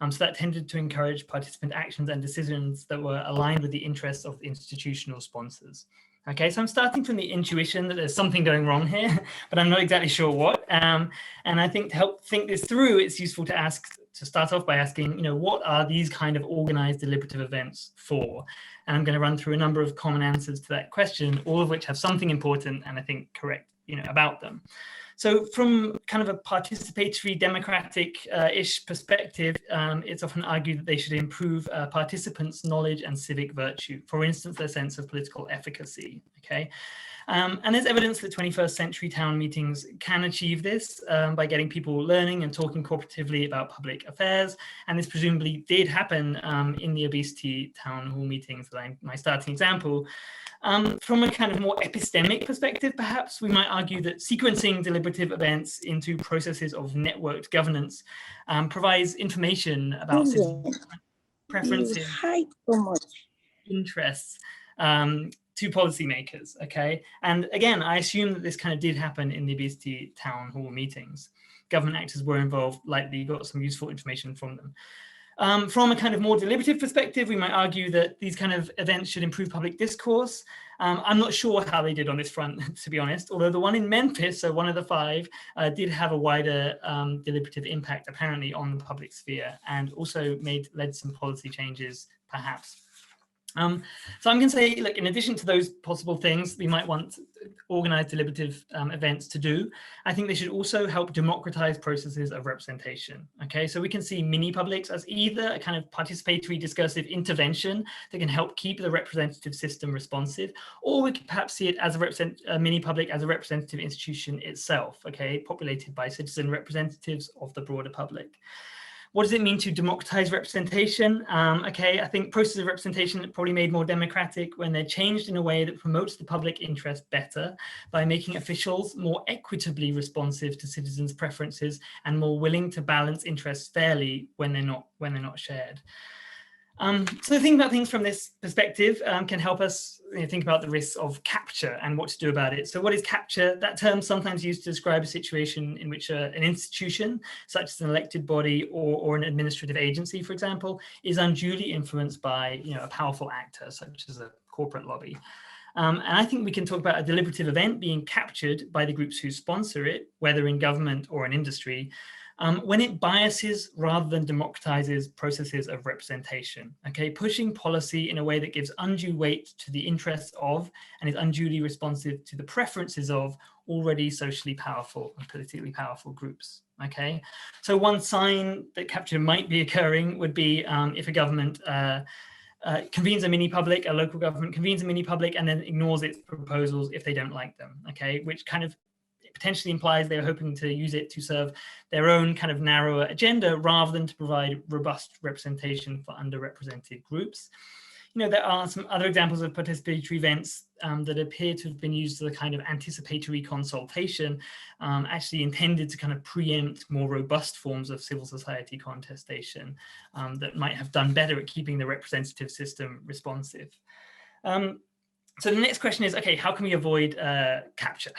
[SPEAKER 8] So that tended to encourage participant actions and decisions that were aligned with the interests of institutional sponsors. Okay, so I'm starting from the intuition that there's something going wrong here, but I'm not exactly sure what. And I think to help think this through, it's useful to start off by asking, what are these kind of organized deliberative events for? And I'm going to run through a number of common answers to that question, all of which have something important and I think correct, about them. So from kind of a participatory, democratic-ish perspective, it's often argued that they should improve participants' knowledge and civic virtue, for instance, their sense of political efficacy, okay? And there's evidence that 21st century town meetings can achieve this by getting people learning and talking cooperatively about public affairs. And this presumably did happen in the obesity town hall meetings that I'm my starting example. From a kind of more epistemic perspective, perhaps we might argue that sequencing deliberative events into processes of networked governance provides information about preferences, interests to policymakers, okay? And again, I assume that this kind of did happen in the obesity town hall meetings. Government actors were involved, likely got some useful information from them. From a kind of more deliberative perspective, we might argue that these kind of events should improve public discourse. I'm not sure how they did on this front, to be honest, although the one in Memphis, so one of the 5, did have a wider deliberative impact apparently on the public sphere and also led some policy changes, perhaps. So I'm going to say, look, in addition to those possible things we might want organized deliberative events to do, I think they should also help democratize processes of representation. Okay, so we can see mini publics as either a kind of participatory discursive intervention that can help keep the representative system responsive, or we could perhaps see it as a mini public as a representative institution itself, okay, populated by citizen representatives of the broader public. What does it mean to democratize representation? Okay, I think processes of representation are probably made more democratic when they're changed in a way that promotes the public interest better by making officials more equitably responsive to citizens' preferences and more willing to balance interests fairly when they're not shared. So thinking about things from this perspective can help us think about the risks of capture and what to do about it. So what is capture? That term is sometimes used to describe a situation in which an institution, such as an elected body or an administrative agency, for example, is unduly influenced by a powerful actor, such as a corporate lobby. And I think we can talk about a deliberative event being captured by the groups who sponsor it, whether in government or in industry, when it biases rather than democratizes processes of representation, okay? Pushing policy in a way that gives undue weight to the interests of and is unduly responsive to the preferences of already socially powerful and politically powerful groups, okay? So one sign that capture might be occurring would be if a government convenes a mini-public, a local government convenes a mini-public and then ignores its proposals if they don't like them, okay? Which kind of potentially implies they're hoping to use it to serve their own kind of narrower agenda rather than to provide robust representation for underrepresented groups. You know, there are some other examples of participatory events that appear to have been used as a kind of anticipatory consultation, actually intended to kind of preempt more robust forms of civil society contestation that might have done better at keeping the representative system responsive. So the next question is, okay, how can we avoid capture?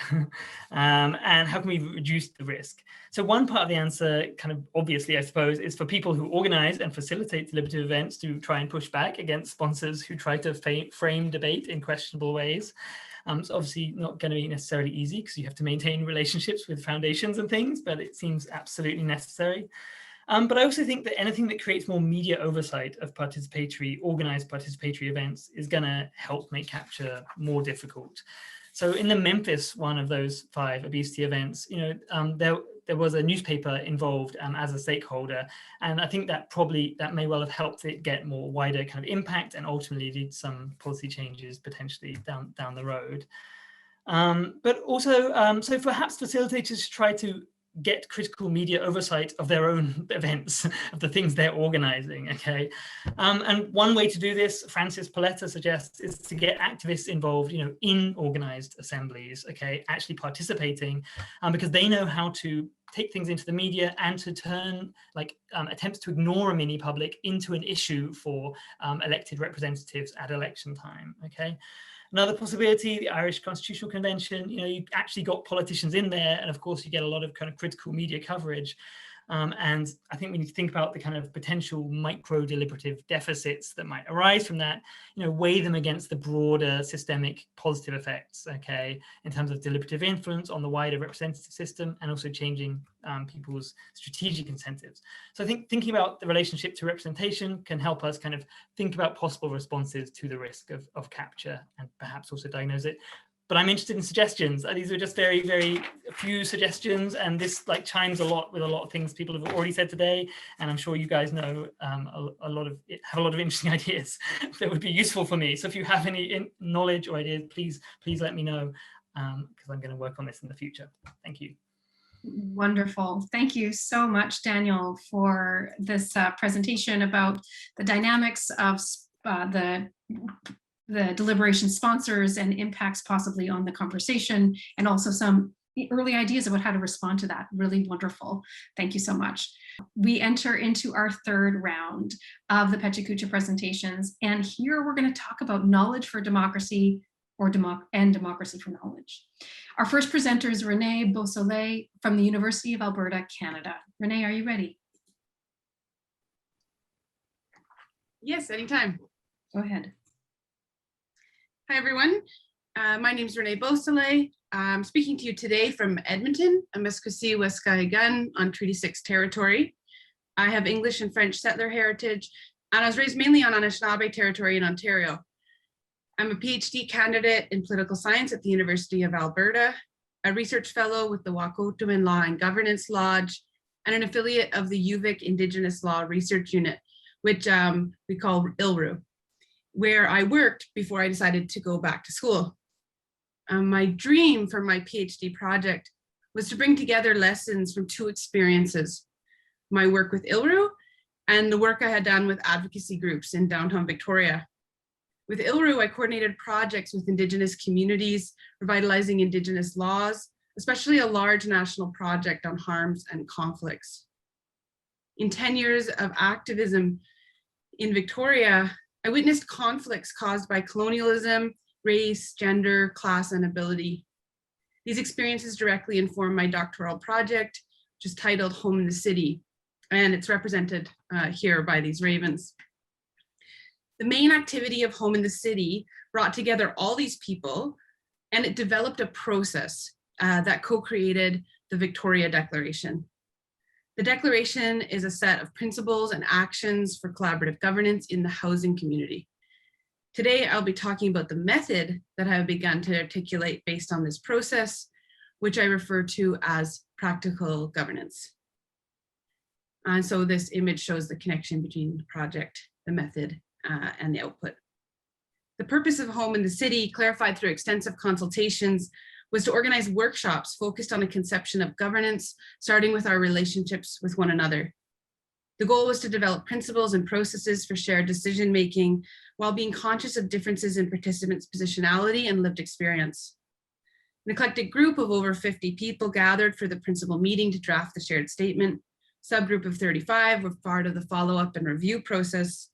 [SPEAKER 8] And how can we reduce the risk? So one part of the answer, kind of obviously, I suppose, is for people who organize and facilitate deliberative events to try and push back against sponsors who try to frame debate in questionable ways. It's obviously not going to be necessarily easy because you have to maintain relationships with foundations and things, but it seems absolutely necessary. But I also think that anything that creates more media oversight of organized participatory events is going to help make capture more difficult. So in the Memphis, one of those 5 obesity events, you know, there was a newspaper involved as a stakeholder, and I think that may well have helped it get more wider kind of impact and ultimately lead to some policy changes potentially down the road. But also, so perhaps facilitators try to get critical media oversight of their own events, of the things they're organizing, okay? And one way to do this, Francis Paletta suggests, is to get activists involved, you know, in organized assemblies, okay, actually participating, because they know how to take things into the media and to turn like attempts to ignore a mini public into an issue for elected representatives at election time, okay? Another possibility, the Irish Constitutional Convention, you know, you actually got politicians in there, and of course you get a lot of kind of critical media coverage. And I think we need to think about the kind of potential micro-deliberative deficits that might arise from that, you know, weigh them against the broader systemic positive effects, okay, in terms of deliberative influence on the wider representative system and also changing people's strategic incentives. So I think thinking about the relationship to representation can help us kind of think about possible responses to the risk of capture and perhaps also diagnose it. But I'm interested in suggestions. These are just very, very few suggestions, and this like chimes a lot with a lot of things people have already said today. And I'm sure you guys know have a lot of interesting ideas that would be useful for me. So if you have any knowledge or ideas, please let me know, because I'm going to work on this in the future. Thank you.
[SPEAKER 1] Wonderful. Thank you so much, Daniel, for this presentation about the dynamics of the deliberation sponsors and impacts possibly on the conversation, and also some early ideas about how to respond to that. Really wonderful. Thank you so much. We enter into our 3rd round of the Pechakucha presentations, and here we're going to talk about knowledge for democracy and democracy for knowledge. Our first presenter is Renee Beausoleil from the University of Alberta, Canada. Renee, are you ready?
[SPEAKER 9] Yes, anytime.
[SPEAKER 1] Go ahead.
[SPEAKER 9] Hi, everyone. My name is Renee Beausoleil. I'm speaking to you today from Edmonton, Amiskasi, Westkaigun on Treaty 6 territory. I have English and French settler heritage, and I was raised mainly on Anishinaabe territory in Ontario. I'm a PhD candidate in political science at the University of Alberta, a research fellow with the Wahkotumin Law and Governance Lodge, and an affiliate of the Yuvik Indigenous Law Research Unit, which we call ILRU, where I worked before I decided to go back to school. My dream for my PhD project was to bring together lessons from 2 experiences, my work with ILRU and the work I had done with advocacy groups in downtown Victoria. With ILRU, I coordinated projects with Indigenous communities, revitalizing Indigenous laws, especially a large national project on harms and conflicts. In 10 years of activism in Victoria, I witnessed conflicts caused by colonialism, race, gender, class, and ability. These experiences directly informed my doctoral project, which is titled Home in the City, and it's represented here by these ravens. The main activity of Home in the City brought together all these people, and it developed a process that co-created the Victoria Declaration. The Declaration is a set of principles and actions for collaborative governance in the housing community. Today, I'll be talking about the method that I have begun to articulate based on this process, which I refer to as practical governance. And so this image shows the connection between the project, the method, and the output. The purpose of Home in the City, clarified through extensive consultations, was to organize workshops focused on a conception of governance, starting with our relationships with one another. The goal was to develop principles and processes for shared decision-making while being conscious of differences in participants' positionality and lived experience. An eclectic group of over 50 people gathered for the principal meeting to draft the shared statement. Subgroup of 35 were part of the follow-up and review process.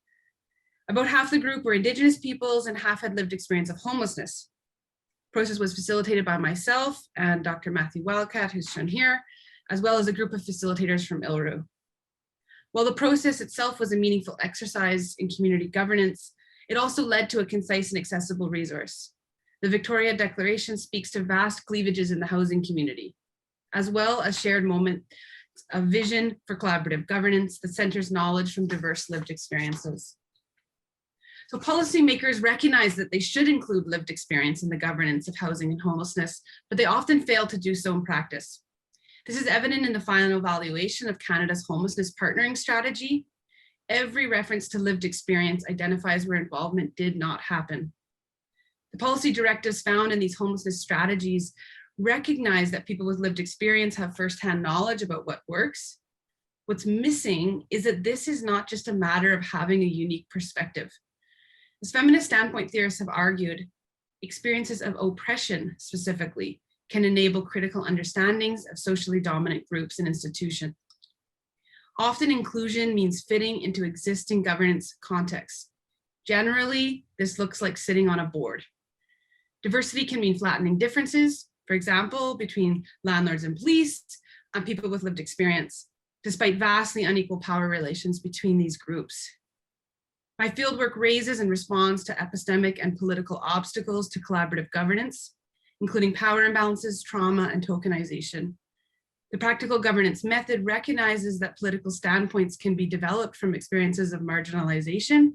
[SPEAKER 9] About half the group were Indigenous peoples and half had lived experience of homelessness. The process was facilitated by myself and Dr. Matthew Wildcat, who's shown here, as well as a group of facilitators from ILRU. While the process itself was a meaningful exercise in community governance, it also led to a concise and accessible resource. The Victoria Declaration speaks to vast cleavages in the housing community, as well as shared moments of vision for collaborative governance that centers knowledge from diverse lived experiences. So policymakers recognize that they should include lived experience in the governance of housing and homelessness, but they often fail to do so in practice. This is evident in the final evaluation of Canada's homelessness partnering strategy. Every reference to lived experience identifies where involvement did not happen. The policy directives found in these homelessness strategies recognize that people with lived experience have firsthand knowledge about what works. What's missing is that this is not just a matter of having a unique perspective. As feminist standpoint theorists have argued, experiences of oppression specifically can enable critical understandings of socially dominant groups and institutions. Often inclusion means fitting into existing governance contexts. Generally, this looks like sitting on a board. Diversity can mean flattening differences, for example, between landlords and police and people with lived experience, despite vastly unequal power relations between these groups. My fieldwork raises and responds to epistemic and political obstacles to collaborative governance, including power imbalances, trauma, and tokenization. The practical governance method recognizes that political standpoints can be developed from experiences of marginalization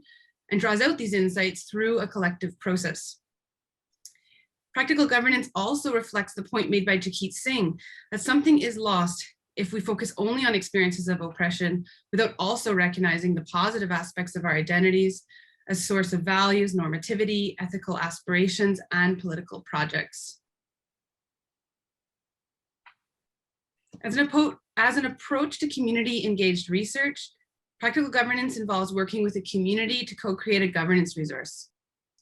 [SPEAKER 9] and draws out these insights through a collective process. Practical governance also reflects the point made by Jagat Singh that something is lost if we focus only on experiences of oppression without also recognizing the positive aspects of our identities as source of values, normativity, ethical aspirations, and political projects. As an approach to community engaged research, practical governance involves working with a community to co-create a governance resource.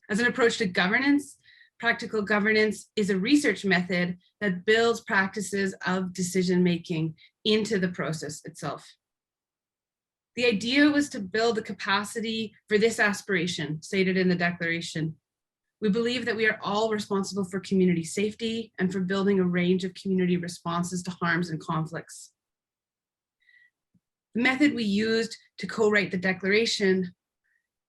[SPEAKER 9] As an approach to governance, practical governance is a research method that builds practices of decision-making into the process itself. The idea was to build the capacity for this aspiration stated in the declaration. We believe that we are all responsible for community safety and for building a range of community responses to harms and conflicts. The method we used to co-write the declaration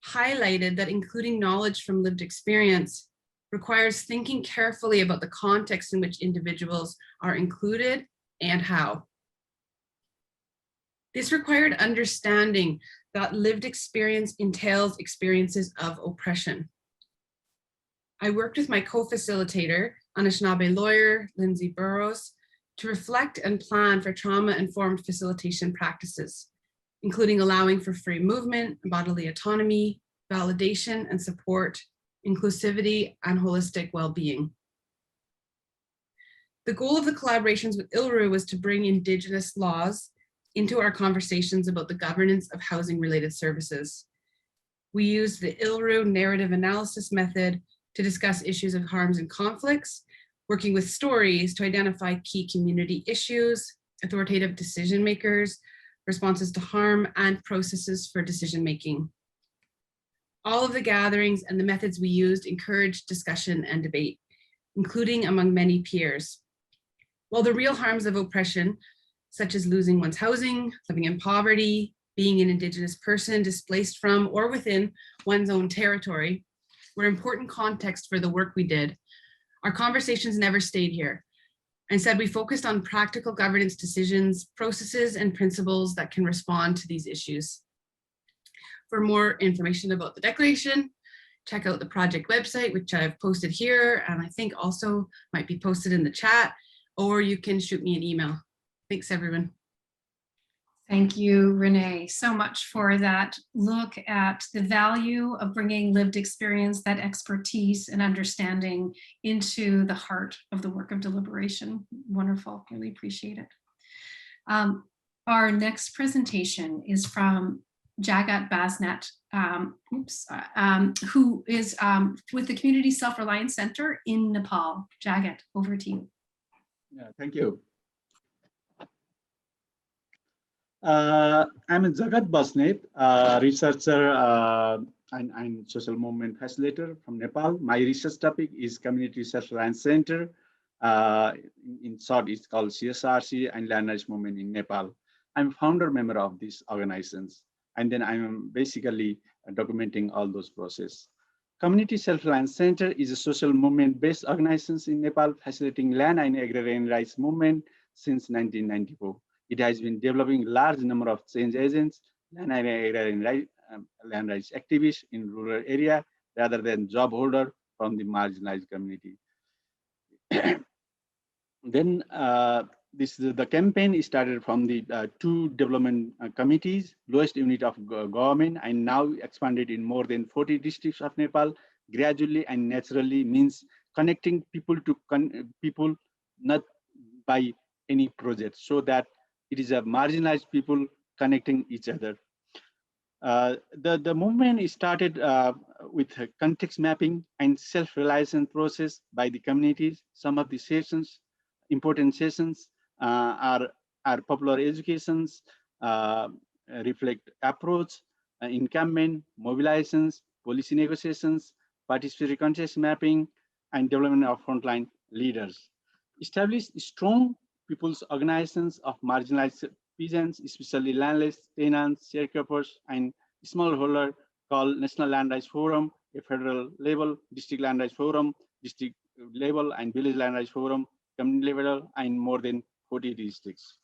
[SPEAKER 9] highlighted that including knowledge from lived experience requires thinking carefully about the context in which individuals are included and how. This required understanding that lived experience entails experiences of oppression. I worked with my co-facilitator, Anishinaabe lawyer, Lindsay Burrows, to reflect and plan for trauma-informed facilitation practices, including allowing for free movement, bodily autonomy, validation and support, inclusivity, and holistic well-being. The goal of the collaborations with ILRU was to bring Indigenous laws into our conversations about the governance of housing-related services. We used the ILRU narrative analysis method to discuss issues of harms and conflicts, working with stories to identify key community issues, authoritative decision makers, responses to harm, and processes for decision-making. All of the gatherings and the methods we used encouraged discussion and debate, including among many peers. While the real harms of oppression, such as losing one's housing, living in poverty, being an Indigenous person displaced from or within one's own territory, were important context for the work we did. Our conversations never stayed here. Instead, we focused on practical governance decisions, processes, and principles that can respond to these issues. For more information about the declaration, check out the project website, which I've posted here, and I think also might be posted in the chat, or you can shoot me an email. Thanks, everyone.
[SPEAKER 1] Thank you, Renee, so much for that look at the value of bringing lived experience, that expertise and understanding into the heart of the work of deliberation. Wonderful, really appreciate it. Our next presentation is from Jagat Basnet, who is with the Community Self-Reliance Center in Nepal. Jagat, over to you.
[SPEAKER 10] Yeah, thank you. I'm a Jagat Basnet, researcher and social movement facilitator from Nepal. My research topic is Community Self-Reliance Center. In short, it's called CSRC and Land Rights Movement in Nepal. I'm founder member of these organizations, and then I'm basically documenting all those processes. Community Self-Reliance Center is a social movement-based organization in Nepal facilitating land and agrarian rights movement since 1994. It has been developing a large number of change agents, land and agrarian land rights activists in rural area rather than job holder from the marginalized community. Then the campaign started from the two development committees, lowest unit of government, and now expanded in more than 40 districts of Nepal. Gradually and naturally means connecting people to people, not by any project, so that it is a marginalized people connecting each other. The movement started with context mapping and self-realization process by the communities. Some of the sessions, important sessions, are popular educations, reflect approach, encampment, mobilizations, policy negotiations, participatory context mapping, and development of frontline leaders. Establish strong people's organizations of marginalized peasants, especially landless, tenants, sharecroppers, and smallholder called National Land Rights Forum, a federal level, district land rights forum, district level, and village land rights forum, community level, and more than 40 districts.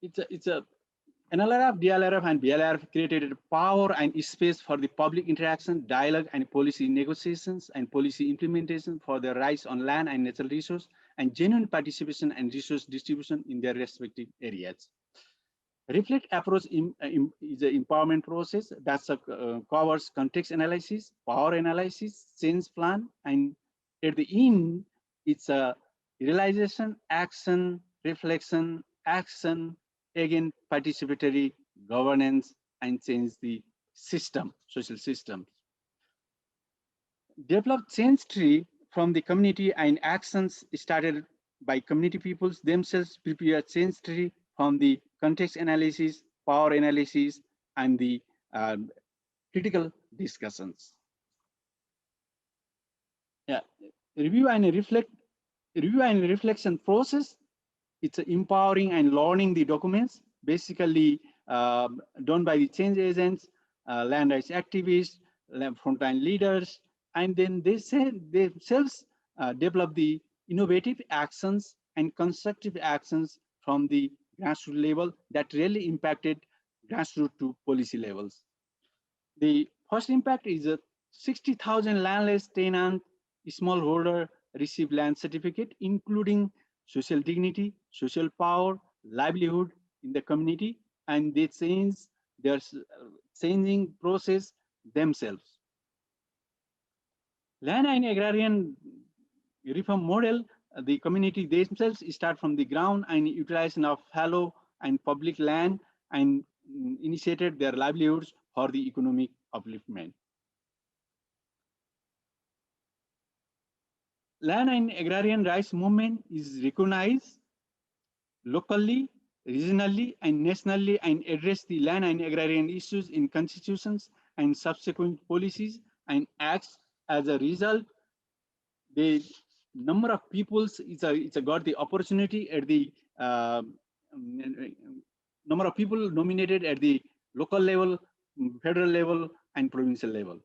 [SPEAKER 10] It's a NLRF, DLRF, and BLRF created power and space for the public interaction, dialogue, and policy negotiations and policy implementation for their rights on land and natural resource, and genuine participation and resource distribution in their respective areas. Reflect approach is an empowerment process that covers context analysis, power analysis, change plan, and at the end, it's a realization, action, reflection, action, again, participatory governance, and change the system, social systems. Develop change tree from the community, and actions started by community peoples themselves prepare change tree from the context analysis, power analysis, and the critical discussions. Yeah, review and reflection process. It's empowering and learning the documents, basically done by the change agents, land rights activists, frontline leaders, and then they themselves develop the innovative actions and constructive actions from the grassroots level that really impacted grassroots to policy levels. The first impact is a 60,000 landless tenant smallholder receive land certificate, including social dignity, social power, livelihood in the community, and they change their changing process themselves. Land and agrarian reform model, the community themselves start from the ground and utilization of fallow and public land and initiated their livelihoods for the economic upliftment. Land and agrarian rights movement is recognized locally, regionally, and nationally, and address the land and agrarian issues in constitutions and subsequent policies and acts. As a result, the number of peoples it's got the opportunity at the number of people nominated at the local level, federal level, and provincial level.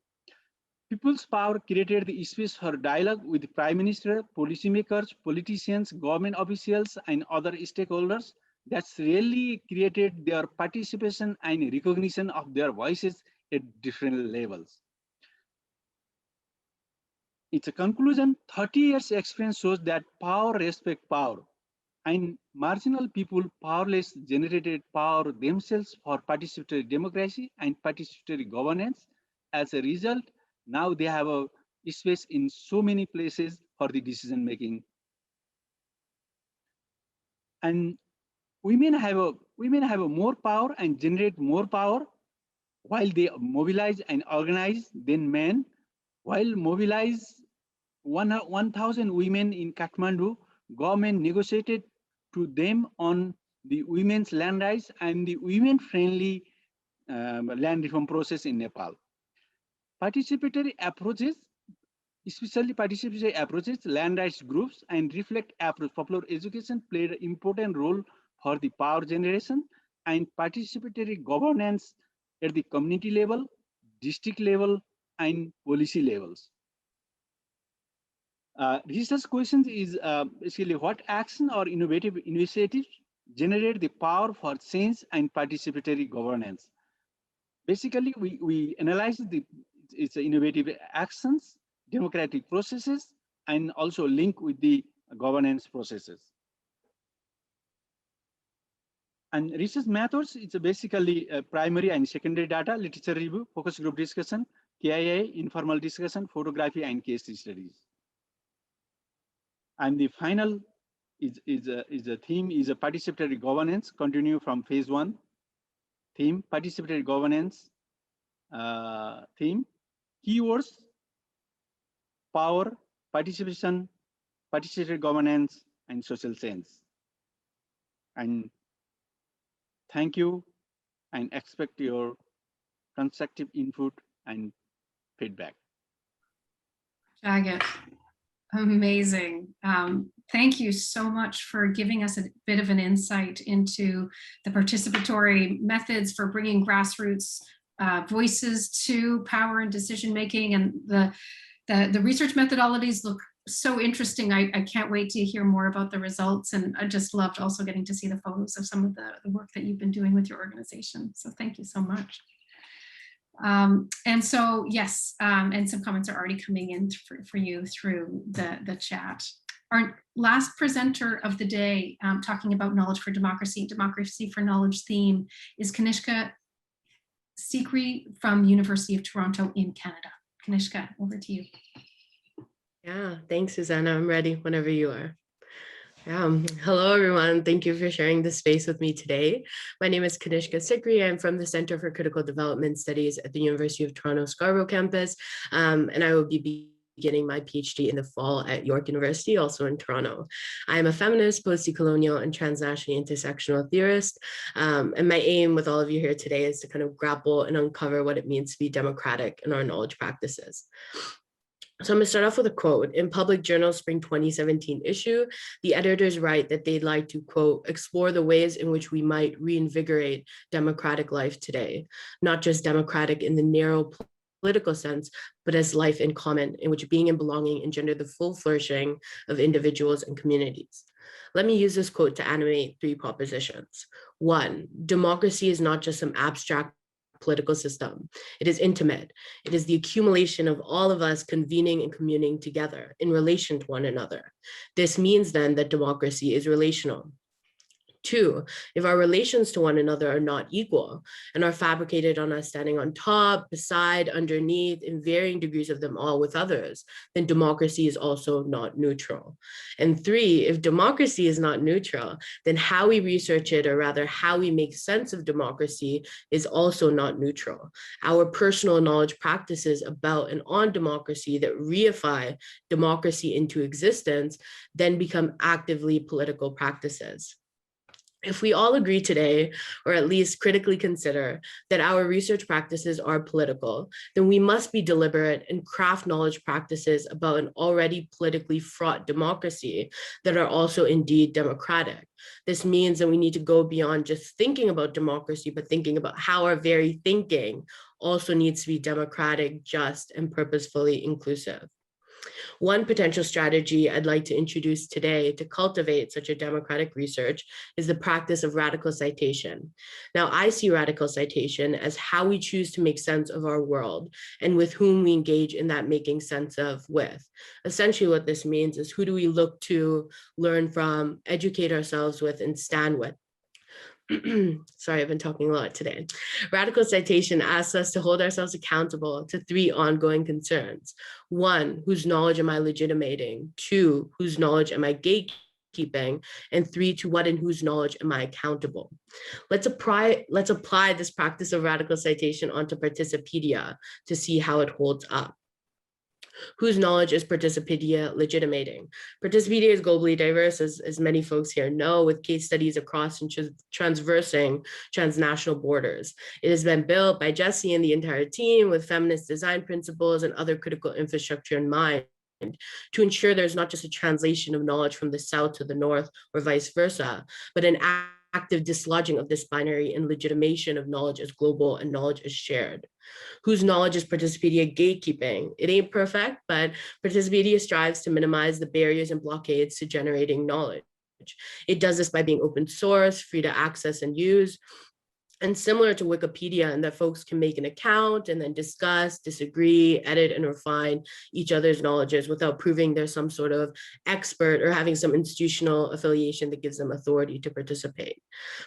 [SPEAKER 10] People's power created the space for dialogue with the Prime Minister, policymakers, politicians, government officials, and other stakeholders. That's really created their participation and recognition of their voices at different levels. It's a conclusion. 30 years experience shows that power respects power, and marginal people powerless generated power themselves for participatory democracy and participatory governance. As a result, now they have a space in so many places for the decision making. And women have a more power and generate more power while they mobilize and organize than men. While mobilize 1,000 women in Kathmandu, government negotiated to them on the women's land rights and the women-friendly land reform process in Nepal. Participatory approaches, especially participatory approaches, land rights groups, and reflect approach, popular education played an important role for the power generation, and participatory governance at the community level, district level, and policy levels. Research questions is basically what action or innovative initiatives generate the power for change and participatory governance. Basically, we analyze its innovative actions, democratic processes, and also link with the governance processes. And research methods, it's basically primary and secondary data, literature review, focus group discussion, KIA, informal discussion, photography, and case studies. And the final is a theme is a participatory governance, continue from phase 1. Theme, participatory governance, theme, keywords, power, participation, participatory governance, and social change. And thank you, and expect your constructive input and feedback.
[SPEAKER 1] Jagat, amazing. Thank you so much for giving us a bit of an insight into the participatory methods for bringing grassroots voices to power and decision-making, and the research methodologies look so interesting. I can't wait to hear more about the results, and I just loved also getting to see the photos of some of the work that you've been doing with your organization. So thank you so much. And so, yes, and some comments are already coming in for you through the chat. Our last presenter of the day, talking about knowledge for democracy, democracy for knowledge theme, is Kanishka Sikri from University of Toronto in Canada. Kanishka, over to you.
[SPEAKER 11] Yeah, thanks, Susanna. I'm ready whenever you are. Hello, everyone. Thank you for sharing this space with me today. My name is Kanishka Sikri. I'm from the Center for Critical Development Studies at the University of Toronto Scarborough campus, and I will be beginning my PhD in the fall at York University, also in Toronto. I am a feminist, post-decolonial, and transnationally intersectional theorist, and my aim with all of you here today is to kind of grapple and uncover what it means to be democratic in our knowledge practices. So I'm going to start off with a quote. In Public Journal Spring 2017 issue, the editors write that they'd like to, quote, explore the ways in which we might reinvigorate democratic life today, not just democratic in the narrow political sense, but as life in common, in which being and belonging engender the full flourishing of individuals and communities. Let me use this quote to animate 3 propositions. 1, democracy is not just some abstract political system. It is intimate. It is the accumulation of all of us convening and communing together in relation to one another. This means then that democracy is relational. 2, if our relations to one another are not equal and are fabricated on us standing on top, beside, underneath, in varying degrees of them all with others, then democracy is also not neutral. And 3, if democracy is not neutral, then how we research it, or rather how we make sense of democracy, is also not neutral. Our personal knowledge practices about and on democracy that reify democracy into existence then become actively political practices. If we all agree today, or at least critically consider, that our research practices are political, then we must be deliberate and craft knowledge practices about an already politically fraught democracy that are also indeed democratic. This means that we need to go beyond just thinking about democracy, but thinking about how our very thinking also needs to be democratic, just, and purposefully inclusive. One potential strategy I'd like to introduce today to cultivate such a democratic research is the practice of radical citation. Now, I see radical citation as how we choose to make sense of our world and with whom we engage in that making sense of with. Essentially, what this means is who do we look to, learn from, educate ourselves with, and stand with. Sorry, I've been talking a lot today. Radical citation asks us to hold ourselves accountable to 3 ongoing concerns. 1, whose knowledge am I legitimating? 2, whose knowledge am I gatekeeping? And 3, to what and whose knowledge am I accountable? Let's apply this practice of radical citation onto Participedia to see how it holds up. Whose knowledge is Participedia legitimating? Participedia is globally diverse, as many folks here know, with case studies across and transversing transnational borders. It has been built by Jessie and the entire team with feminist design principles and other critical infrastructure in mind, to ensure there's not just a translation of knowledge from the south to the north or vice versa, but an active dislodging of this binary and legitimation of knowledge as global and knowledge as shared. Whose knowledge is Participedia gatekeeping? It ain't perfect, but Participedia strives to minimize the barriers and blockades to generating knowledge. It does this by being open source, free to access and use, and similar to Wikipedia, in that folks can make an account and then discuss, disagree, edit, and refine each other's knowledges without proving they're some sort of expert or having some institutional affiliation that gives them authority to participate.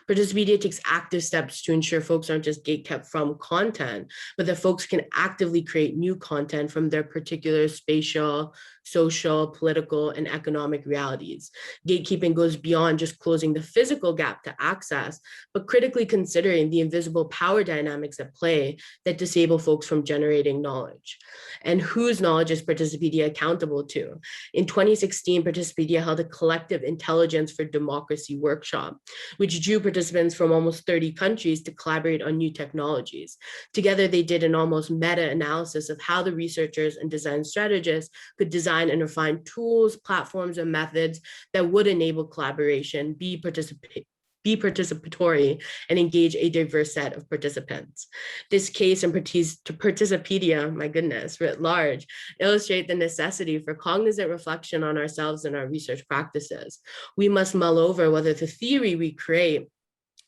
[SPEAKER 11] Participedia takes active steps to ensure folks aren't just gatekept from content, but that folks can actively create new content from their particular spatial, social, political, and economic realities. Gatekeeping goes beyond just closing the physical gap to access, but critically considering the invisible power dynamics at play that disable folks from generating knowledge. And whose knowledge is Participedia accountable to? In 2016, Participedia held a collective intelligence for democracy workshop, which drew participants from almost 30 countries to collaborate on new technologies. Together, they did an almost meta-analysis of how the researchers and design strategists could design and refine tools, platforms, and methods that would enable collaboration, be participatory, and engage a diverse set of participants. This case and Participedia, my goodness, writ large, illustrate the necessity for cognizant reflection on ourselves and our research practices. We must mull over whether the theory we create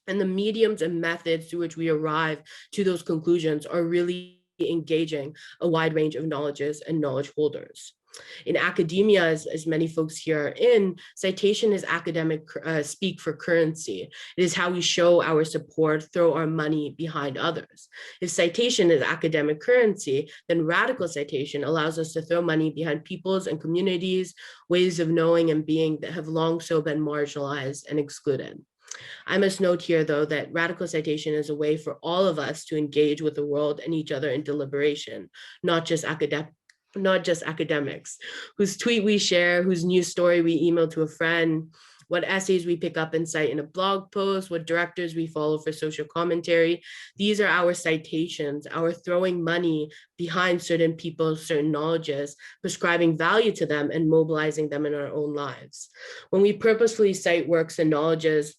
[SPEAKER 11] and the mediums and methods through which we arrive to those conclusions are really engaging a wide range of knowledges and knowledge holders. In academia, as many folks here are in, citation is academic speak for currency. It is how we show our support, throw our money behind others. If citation is academic currency, then radical citation allows us to throw money behind peoples and communities, ways of knowing and being that have long so been marginalized and excluded. I must note here, though, that radical citation is a way for all of us to engage with the world and each other in deliberation, not just academics, whose tweet we share, whose news story we email to a friend, what essays we pick up and cite in a blog post, what directors we follow for social commentary. These are our citations, our throwing money behind certain people, certain knowledges, prescribing value to them and mobilizing them in our own lives. When we purposefully cite works and knowledges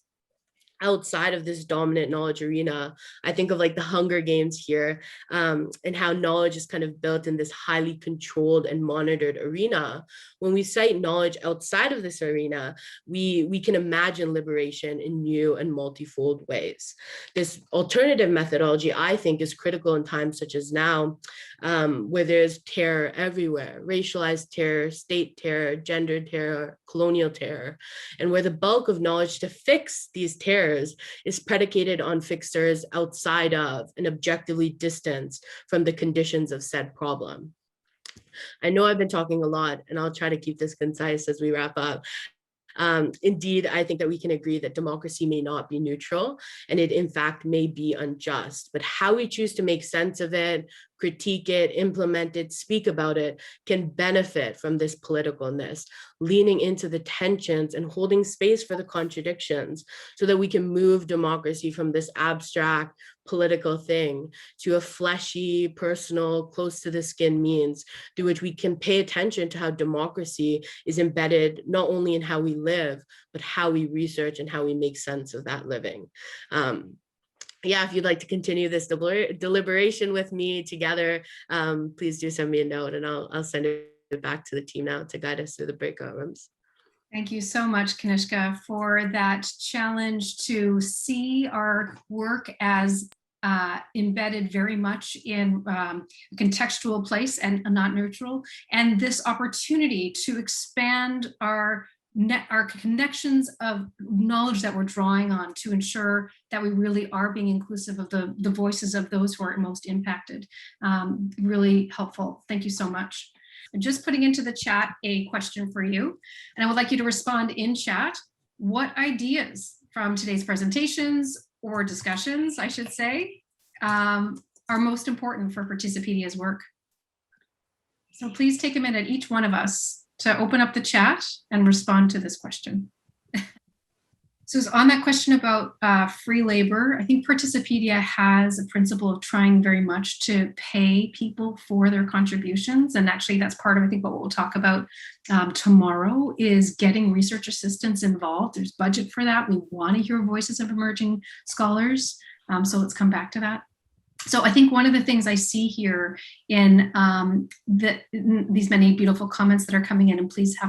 [SPEAKER 11] outside of this dominant knowledge arena, I think of like the Hunger Games here, and how knowledge is kind of built in this highly controlled and monitored arena. When we cite knowledge outside of this arena, we can imagine liberation in new and multifold ways. This alternative methodology, I think, is critical in times such as now, where there's terror everywhere, racialized terror, state terror, gender terror, colonial terror, and where the bulk of knowledge to fix these terrors is predicated on fixers outside of and objectively distanced from the conditions of said problem. I know I've been talking a lot, and I'll try to keep this concise as we wrap up. Indeed, I think that we can agree that democracy may not be neutral, and it in fact may be unjust, but how we choose to make sense of it, critique it, implement it, speak about it, can benefit from this politicalness, leaning into the tensions and holding space for the contradictions so that we can move democracy from this abstract political thing to a fleshy, personal, close to the skin means through which we can pay attention to how democracy is embedded not only in how we live, but how we research and how we make sense of that living. Yeah, if you'd like to continue this deliberation with me together, please do send me a note and I'll send it back to the team now to guide us through the breakout rooms.
[SPEAKER 1] Thank you so much, Kanishka, for that challenge to see our work as embedded very much in a contextual place and not neutral, and this opportunity to expand our connections of knowledge that we're drawing on to ensure that we really are being inclusive of the voices of those who are most impacted. Really helpful. Thank you so much. I'm just putting into the chat a question for you, and I would like you to respond in chat. What ideas from today's presentations or discussions, I should say, are most important for Participedia's work? So please take a minute, each one of us, to open up the chat and respond to this question. So it's on that question about free labor. I think Participedia has a principle of trying very much to pay people for their contributions. And actually that's part of, I think, what we'll talk about tomorrow is getting research assistants involved. There's budget for that. We want to hear voices of emerging scholars. So let's come back to that. So I think one of the things I see here in these many beautiful comments that are coming in, and please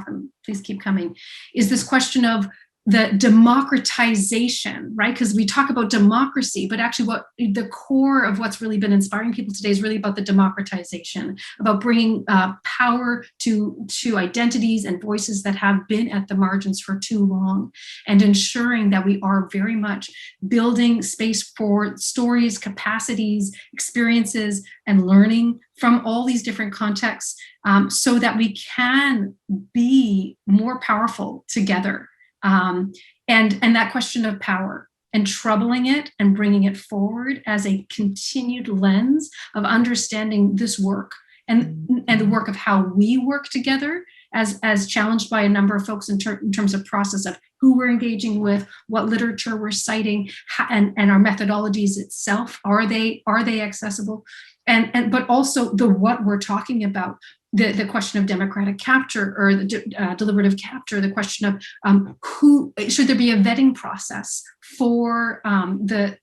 [SPEAKER 1] keep coming, is this question of the democratization, right? Because we talk about democracy, but actually what the core of what's really been inspiring people today is really about the democratization, about bringing power to identities and voices that have been at the margins for too long, and ensuring that we are very much building space for stories, capacities, experiences, and learning from all these different contexts so that we can be more powerful together. And that question of power and troubling it and bringing it forward as a continued lens of understanding this work and the work of how we work together as challenged by a number of folks in terms of process of who we're engaging with, what literature we're citing, and our methodologies itself, are they accessible? But also the what we're talking about. The question of democratic capture or the deliberative capture, the question of who should there be a vetting process for the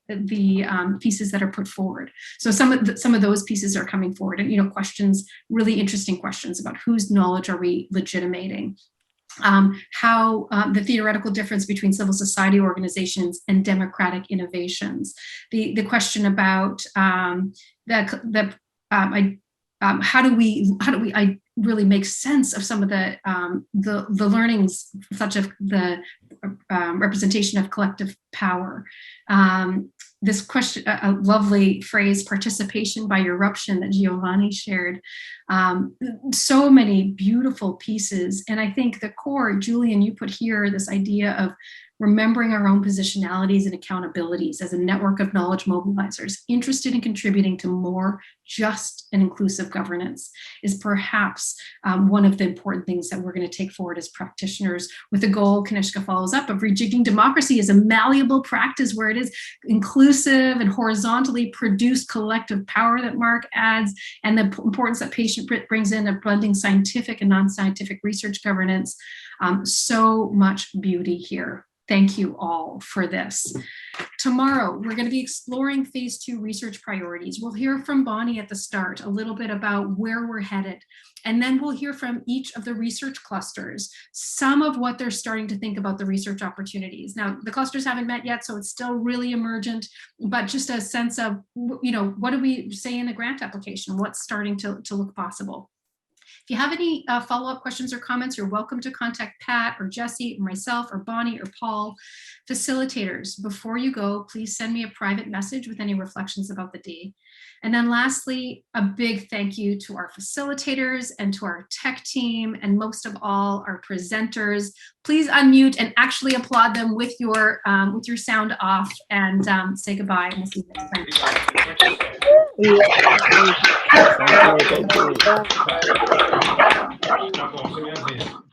[SPEAKER 1] pieces that are put forward. So some of those pieces are coming forward, and questions, really interesting questions about whose knowledge are we legitimating. How the theoretical difference between civil society organizations and democratic innovations. The question about how do we really make sense of some of the learnings, such as the representation of collective power. This question, a lovely phrase, participation by eruption, that Giovanni shared. So many beautiful pieces. And I think the core, Julian, you put here this idea of remembering our own positionalities and accountabilities as a network of knowledge mobilizers interested in contributing to more just and inclusive governance is perhaps one of the important things that we're going to take forward as practitioners, with the goal, Kanishka follows up, of rejigging democracy as a malleable practice where it is inclusive and horizontally produced collective power that Mark adds, and the importance that Patient brings in of blending scientific and non-scientific research governance. So much beauty here. Thank you all for this. Tomorrow, we're going to be exploring phase 2 research priorities. We'll hear from Bonnie at the start a little bit about where we're headed. And then we'll hear from each of the research clusters, some of what they're starting to think about the research opportunities. Now, the clusters haven't met yet, so it's still really emergent, but just a sense of, what do we say in a grant application? What's starting to look possible? If you have any follow-up questions or comments, you're welcome to contact Pat or Jesse or myself or Bonnie or Paul, facilitators. Before you go, please send me a private message with any reflections about the day. And then lastly, a big thank you to our facilitators and to our tech team, and most of all, our presenters. Please unmute and actually applaud them with your sound off, and say goodbye. And we'll see you next time.
[SPEAKER 12] Thank you.